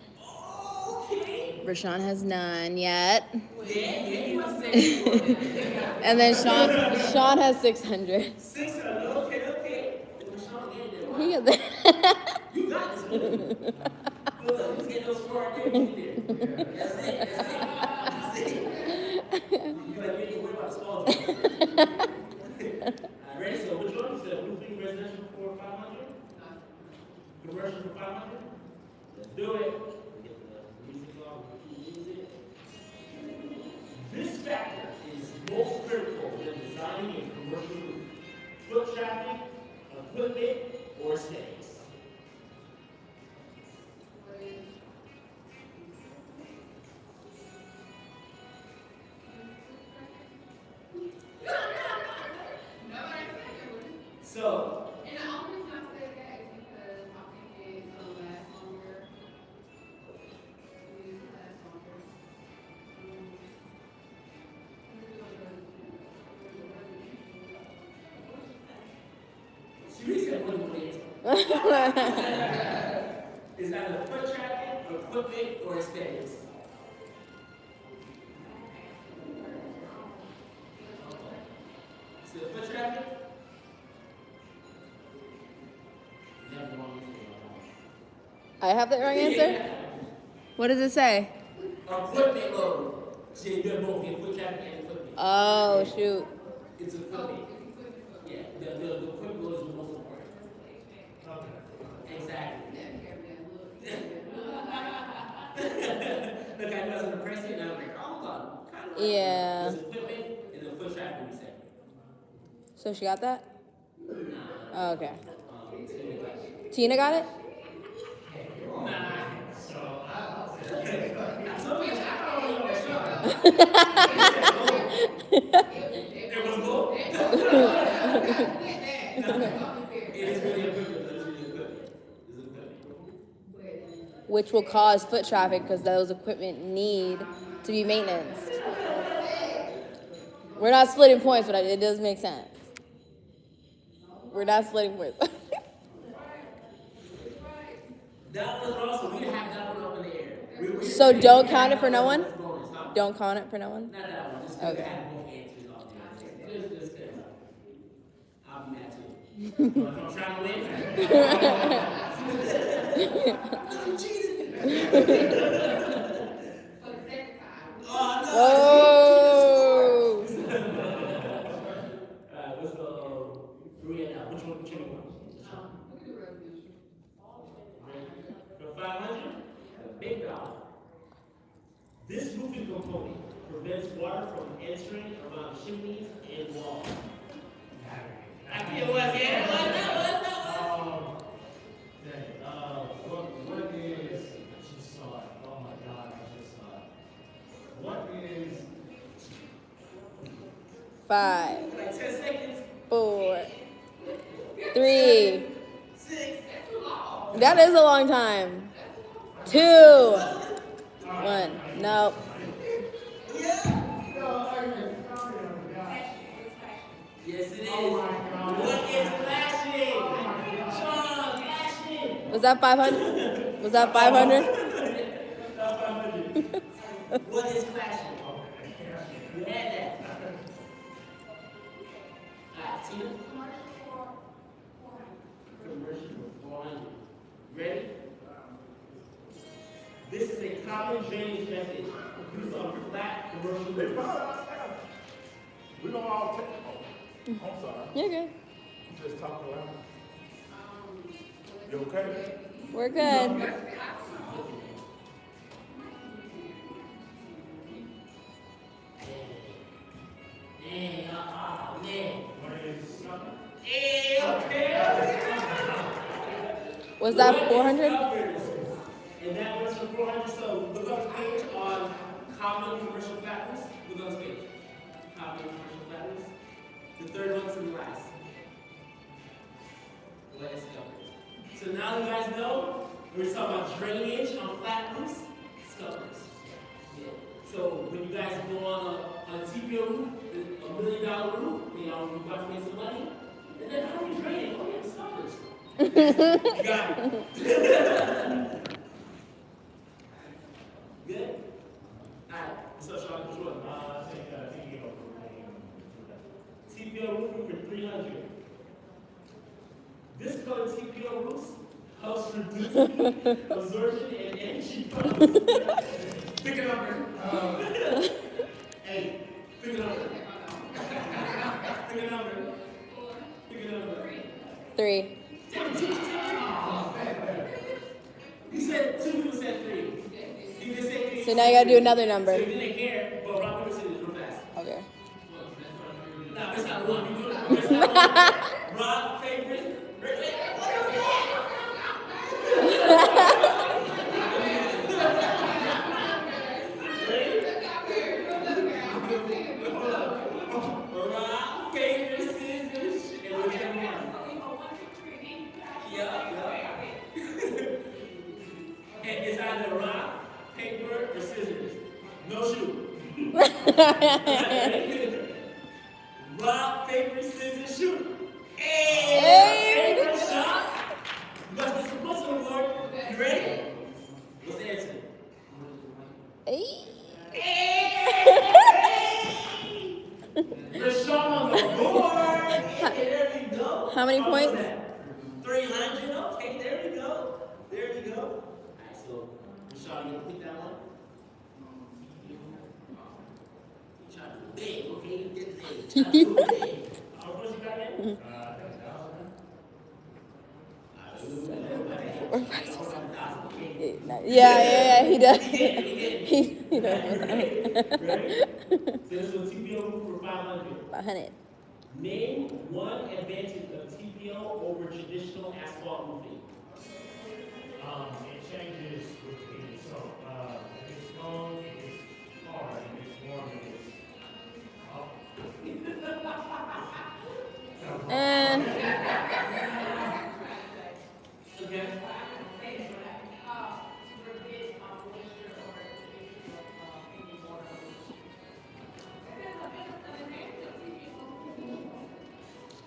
Speaker 1: Okay.
Speaker 8: Rashawn has none yet.
Speaker 1: Yeah, you must say
Speaker 8: And then Sean has 600.
Speaker 1: 600, okay. Sean,
Speaker 8: He got that.
Speaker 1: you got this one. Look, let's get those 4 right there. That's it. You gotta get your way about the small things. Alright, ready? So which one? You said roofing residential for 500? Commercial for 500? Let's do it. Get the music on. Music. This factor is most critical when designing a commercial roof. Foot traffic, equipment, or aesthetics? So,
Speaker 3: And the only reason I say that is because I think it'll last longer. It lasts longer.
Speaker 1: she really said what do you Is that a foot traffic, equipment, or aesthetics? Is it foot traffic? You have the wrong answer.
Speaker 8: I have the wrong answer? What does it say?
Speaker 1: Equipment load. So you have both your foot traffic and equipment.
Speaker 8: Oh, shoot.
Speaker 1: It's equipment. Yeah, the equipment load is the most important. Exactly. Look, I was in the press and I was like, oh, God, kind of.
Speaker 8: Yeah.
Speaker 1: There's equipment and the foot traffic we said.
Speaker 8: So she got that? Oh, okay.
Speaker 1: Tina got it.
Speaker 8: Tina got it?
Speaker 1: Nah. I told you, I don't know what you're It was gold. It is really equipment, though. It's really equipment. It's equipment.
Speaker 8: Which will cause foot traffic because those equipment need to be maintenance. We're not splitting points, but it does make sense. We're not splitting points.
Speaker 1: That was awesome. We didn't have that one up in the air.
Speaker 8: So don't count it for no one?
Speaker 1: Bonus, huh?
Speaker 8: Don't count it for no one?
Speaker 1: Not that one. Just
Speaker 8: Okay.
Speaker 1: have both answers off the answer. Just good. I'll be mad too. If I'm trying to win. I'm cheating.
Speaker 3: For the second time.
Speaker 1: Oh no.
Speaker 8: Whoa!
Speaker 1: What's the three and out? Which one?
Speaker 3: We can do resolution.
Speaker 1: For 500, a big dollar. This roofing component prevents water from entering around chimneys and walls. I think it was, yeah. What
Speaker 4: is, I just saw it, oh my God, I just saw it. What is,
Speaker 8: 5,
Speaker 1: Like 10 seconds.
Speaker 8: 4, 3.
Speaker 1: 6.
Speaker 8: That is a long time. 2, 1. Nope.
Speaker 1: Yes, it is. What is flashing? Sean, flashing.
Speaker 8: Was that 500? Was that 500?
Speaker 1: That's 500. What is flashing? You had that. Alright, Tina. Commercial for 400. Ready? This is a common drainage method used on flat commercial roofs.
Speaker 10: We don't all take. Oh, I'm sorry.
Speaker 8: You're good.
Speaker 10: You just talking around. You okay?
Speaker 8: We're good. Was that 400?
Speaker 1: And that was for 400. So look on the page on common commercial flat roofs. Look on this page. Common commercial flat roofs. The third one to the last. What is scuppers? So now you guys know we're talking about drainage on flat roofs. Scuppers. Yeah. So when you guys go on a TPO roof, $1 million roof, you know, you're about to make some money. And then how do you drain it? Oh, yeah, scuppers. You got it. Good? Alright, what's up, Sean? Which one?
Speaker 4: I think,
Speaker 1: TPO roofing for 300. This color TPO roofs helps reduce heat absorption and energy costs. Pick a number. 8. Pick a number. Pick a number. Pick a number.
Speaker 8: 3.
Speaker 1: You said 2 people said 3. You just said 3.
Speaker 8: So now you gotta do another number.
Speaker 1: So you didn't care, but rock, paper, scissors real fast.
Speaker 8: Okay.
Speaker 1: Nah, that's not one. You do it. That's not one. Rock, paper, wait, what is it? Rock, paper, scissors, shoot.
Speaker 8: Hey.
Speaker 1: Hey, good shot. You must be supposed to award. You ready? What's the answer?
Speaker 8: Hey.
Speaker 1: Rashawn on the board. Hey, there we go.
Speaker 8: How many points?
Speaker 1: 300. Okay, there we go. There we go. All right, so Rashawn, you gonna pick that one? You trying to do big, okay? You get it. Trying to do big. How much you got there?
Speaker 8: Yeah, he does. he does.
Speaker 1: So this was TPO roof for 500.
Speaker 8: 500.
Speaker 1: Name one advantage of TPO over traditional asphalt roofing.
Speaker 4: It changes with the, so, if it's cold, it's hard, if it's warm, it's
Speaker 1: Okay.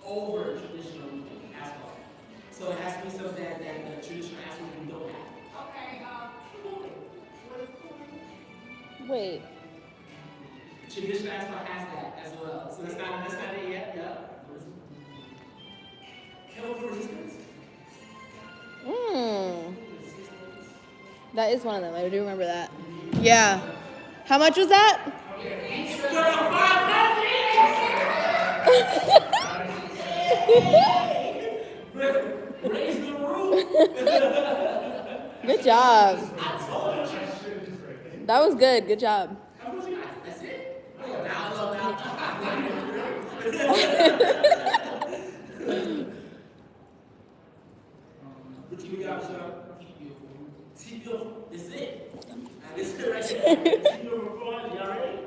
Speaker 1: Over traditional roofing, asphalt. So it has to be something that the traditional asphalt roofing don't have.
Speaker 3: Okay, cooling. What is cooling?
Speaker 8: Wait.
Speaker 1: Traditional asphalt has that as well. So that's not it yet. Yeah. Chemical resistance.
Speaker 8: That is one of them. I do remember that. Yeah. How much was that?
Speaker 1: Raise the roof.
Speaker 8: Good job. That was good. Good job.
Speaker 1: That's it. Now. What you got, Sean? TPO. This is it. This is it right here. TPO report. Y'all ready?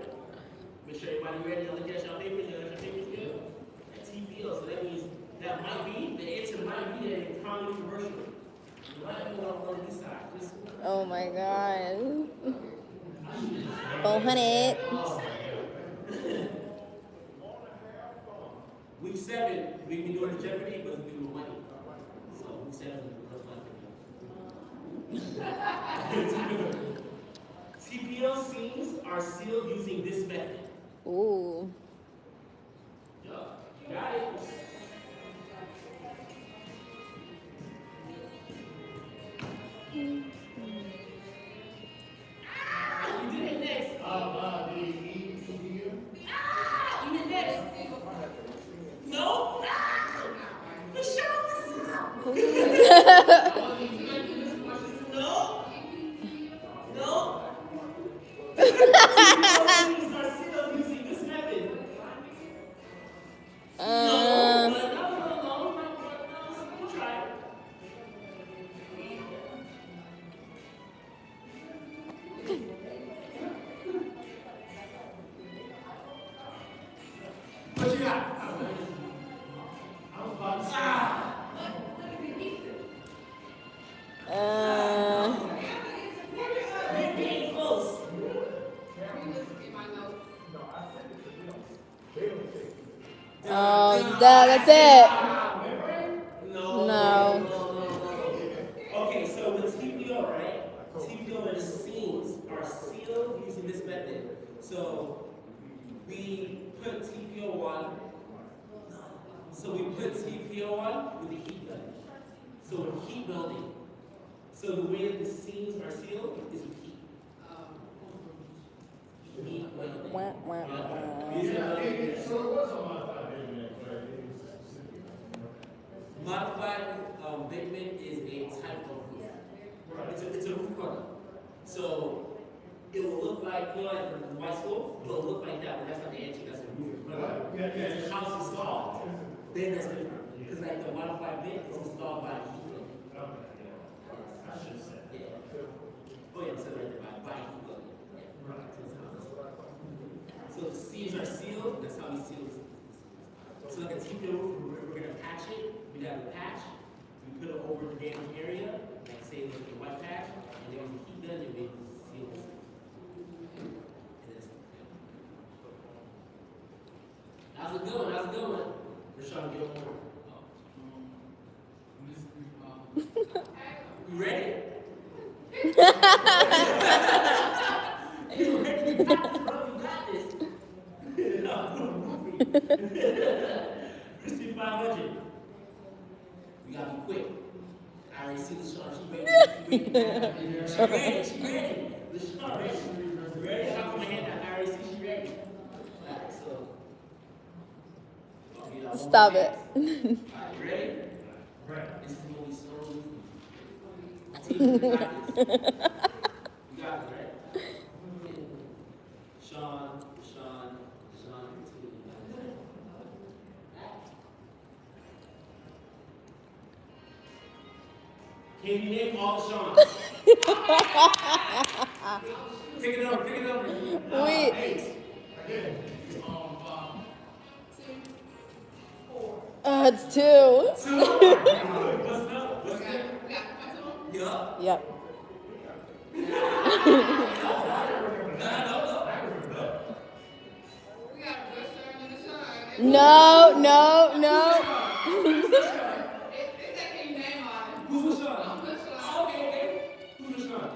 Speaker 1: Make sure everybody ready. Y'all look at your papers. Y'all got your papers good. TPO. So that means that might be the answer. Might be that it's probably commercial. It might be on this side. This one.
Speaker 8: Oh my god. 400.
Speaker 1: Week 7, we've been doing the Jeopardy, but we've been doing money. So week 7 is the first one. TPO seams are sealed using this method.
Speaker 8: Ooh.
Speaker 1: Yeah, you got it. You did it next. You did next. No. Michelle, listen up. No. No. Seams are sealed using this method. No. Try it. What you got? You're getting close.
Speaker 8: Oh, that's it. No.
Speaker 1: Okay, so with TPO, right? TPO and seams are sealed using this method. So we put TPO on. So we put TPO on with the heat gun. So we're heat building. So the way that the seams are sealed is with heat. Heat welding.
Speaker 8: Wah, wah, wah.
Speaker 1: These are the-
Speaker 4: So it was a modified pavement, but it was specific.
Speaker 1: Modified pavement is a type of roof. It's a roof color. So it will look like, you know, like the white stove, it'll look like that, but that's not the answer, that's the roof color. If the house is installed, then that's different. Because like the modified bit is installed by heat building.
Speaker 4: I should have said.
Speaker 1: Yeah. Oh yeah, so right there, by heat building. Yeah. So the seams are sealed, that's how we seal this. So like a TPO roof, we're gonna patch it, we have a patch, we put it over the damaged area, like say like the white patch, and then we heat gun and we seal this. And that's, How's it going? How's it going? Rashawn, get on board. You ready? You ready? You got this, bro. You got this. Let's do 500. We gotta be quick. I already see LaShawn. She ready. She ready. She ready. LaShawn, ready. Ready? I'm put my hand down. I already see she ready. Alright, so.
Speaker 8: Stop it.
Speaker 1: Alright, ready?
Speaker 4: Right.
Speaker 1: This is gonna be so easy. Team, you got this. You got it, right? Sean, can you name all the Sean's? Pick a number, pick a number.
Speaker 8: Wait.
Speaker 1: 8.
Speaker 4: Again.
Speaker 8: It's 2.
Speaker 1: 2. What's up? What's up? Yup.
Speaker 8: Yep. No, no, no.
Speaker 1: Who's the Sean? Okay. Who's the Sean?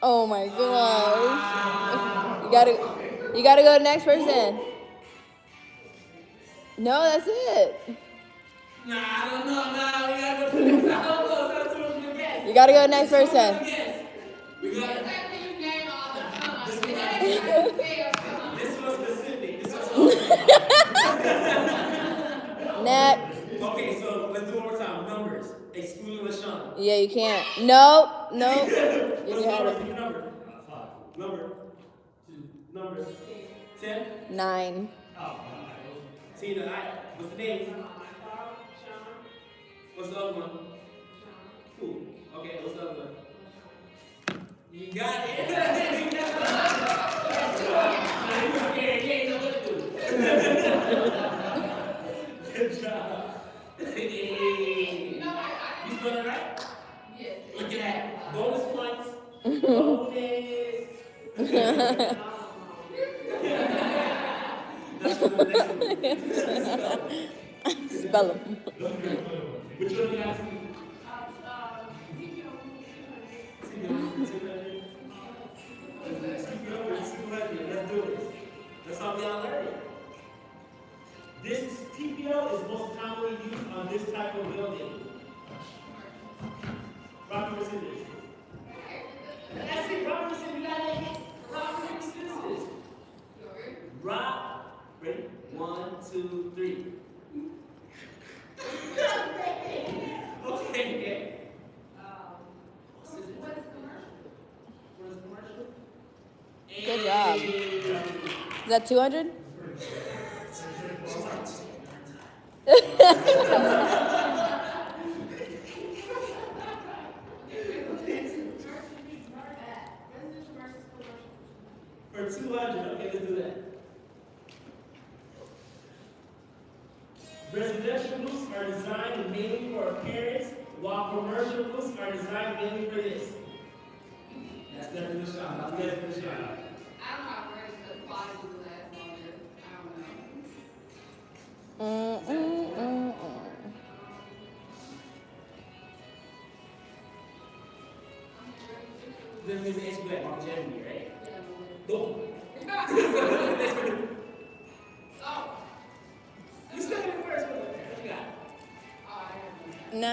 Speaker 8: Oh my gosh. You gotta go to the next person. No, that's it.
Speaker 1: Nah, I don't know. Nah, we gotta go to the next. I don't know. That's too much of a guess.
Speaker 8: You gotta go to the next person.
Speaker 1: We gotta. This was specific. This was
Speaker 8: Next.
Speaker 1: Okay, so let's do it one more time. Numbers, excluding LaShawn.
Speaker 8: Yeah, you can't. Nope. Nope.
Speaker 1: What's
Speaker 8: You had
Speaker 1: number?
Speaker 8: it.
Speaker 1: Pick a number. 5. Number. 2. Number. 10.
Speaker 8: 9.
Speaker 1: Tina, what's the name? What's the other one? Cool. Okay, what's the other one? You got it. You got it. You scared. You ain't know what to do. Good job. Hey. You spelled it right?
Speaker 3: Yes.
Speaker 1: Look at that. Bonus points. Bonus. That's for the next one.
Speaker 8: Spell them.
Speaker 1: Which one you got to? Let's do this. That's how we all learn it. This TPO is most commonly used on this type of building. Rock, paper, scissors. That's it. Rock, paper, scissors. We got it. Rock, paper, scissors. Rock. Ready? 1, 2, 3. Okay. Scissors. What is commercial?
Speaker 8: Good job. Is that 200?
Speaker 1: For 200, okay, let's do that. Residential roofs are designed mainly for appearance, while commercial roofs are designed mainly for this. That's definitely the shot. That's definitely the shot.
Speaker 3: I don't know how to the body to the last one is. I don't know.
Speaker 1: Then we ask you that longevity, right? Go.
Speaker 3: Oh.
Speaker 1: You still in first, what you got?
Speaker 8: No.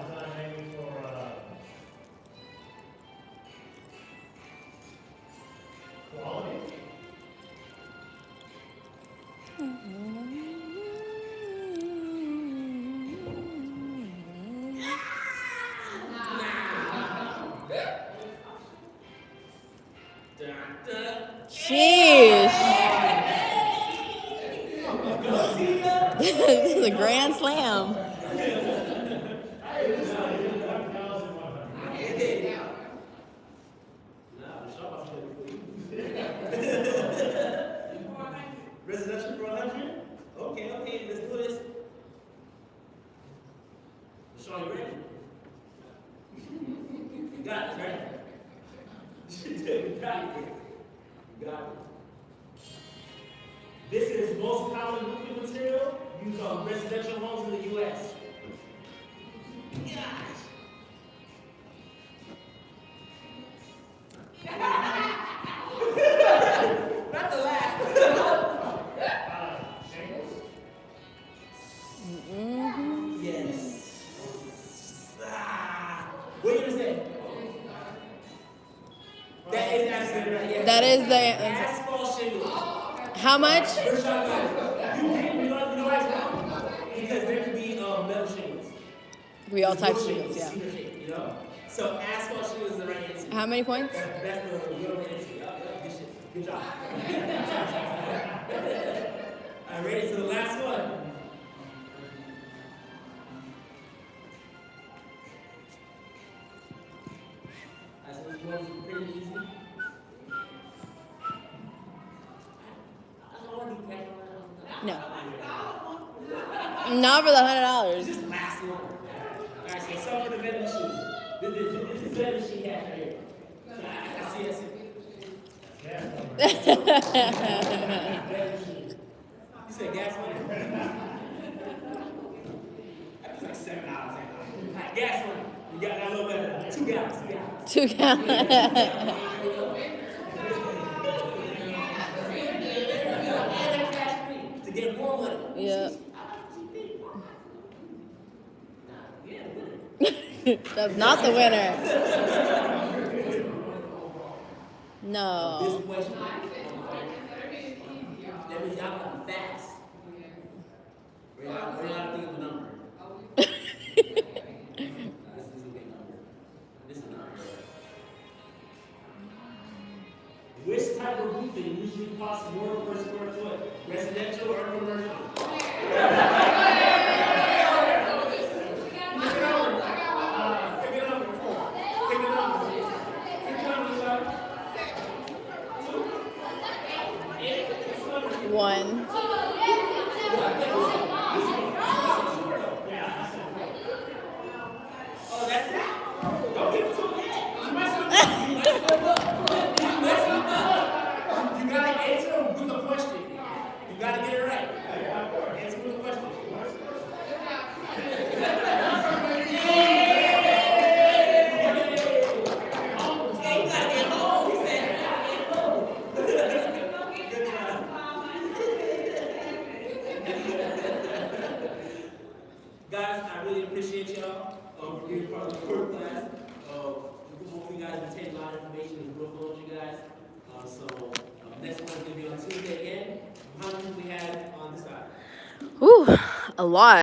Speaker 4: Design maybe for, quality?
Speaker 8: Sheesh. This is a grand slam.
Speaker 1: Residential for 100? Okay, let's do this. Sean, you ready? You got this, right? You got it. You got it. This is most common roofing material used on residential homes in the U.S. Gosh. Not the last.
Speaker 4: Shingles?
Speaker 1: Yes. What are you gonna say? That is absolutely right. Yes.
Speaker 8: That is the
Speaker 1: Asphalt shingles.
Speaker 8: how much?
Speaker 1: First shot, guys. You know why it's wrong? Because there could be metal shingles.
Speaker 8: We all
Speaker 1: There's
Speaker 8: type
Speaker 1: wood
Speaker 8: shingles, yeah.
Speaker 1: cedar shingles, you know? So asphalt shingles is the right answer.
Speaker 8: How many points?
Speaker 1: That's the real answer. Yup, good shit. Good job. Alright, ready for the last one. Alright, so this one's pretty easy. I don't want to do cash on
Speaker 8: No. Not for the $100.
Speaker 1: This last one. Alright, so some for the vending machine. This is vending machine cash right here. So I see.
Speaker 4: Gas number.
Speaker 1: You said gas money? That's like $7. Alright, gas money. You got that a little better. 2 gallons.
Speaker 8: 2 gallons.
Speaker 1: To get more money.
Speaker 8: Yeah. That's not the winner. No.
Speaker 1: This question. That means y'all gotta be fast. We're not think of a number. This is a big number. This is not good. Which type of roofing usually costs more per square foot? Residential or commercial?
Speaker 8: One.
Speaker 1: Oh, that's it? Don't give it to him yet. You messed up. You gotta answer with a question. You gotta get it right. Answer with a question. Guys, I really appreciate y'all for being part of the core class. Hopefully you guys retain a lot of information and growth with you guys. Next one is going to be on Tuesday again. How many we have on this side?
Speaker 8: Ooh, a lot.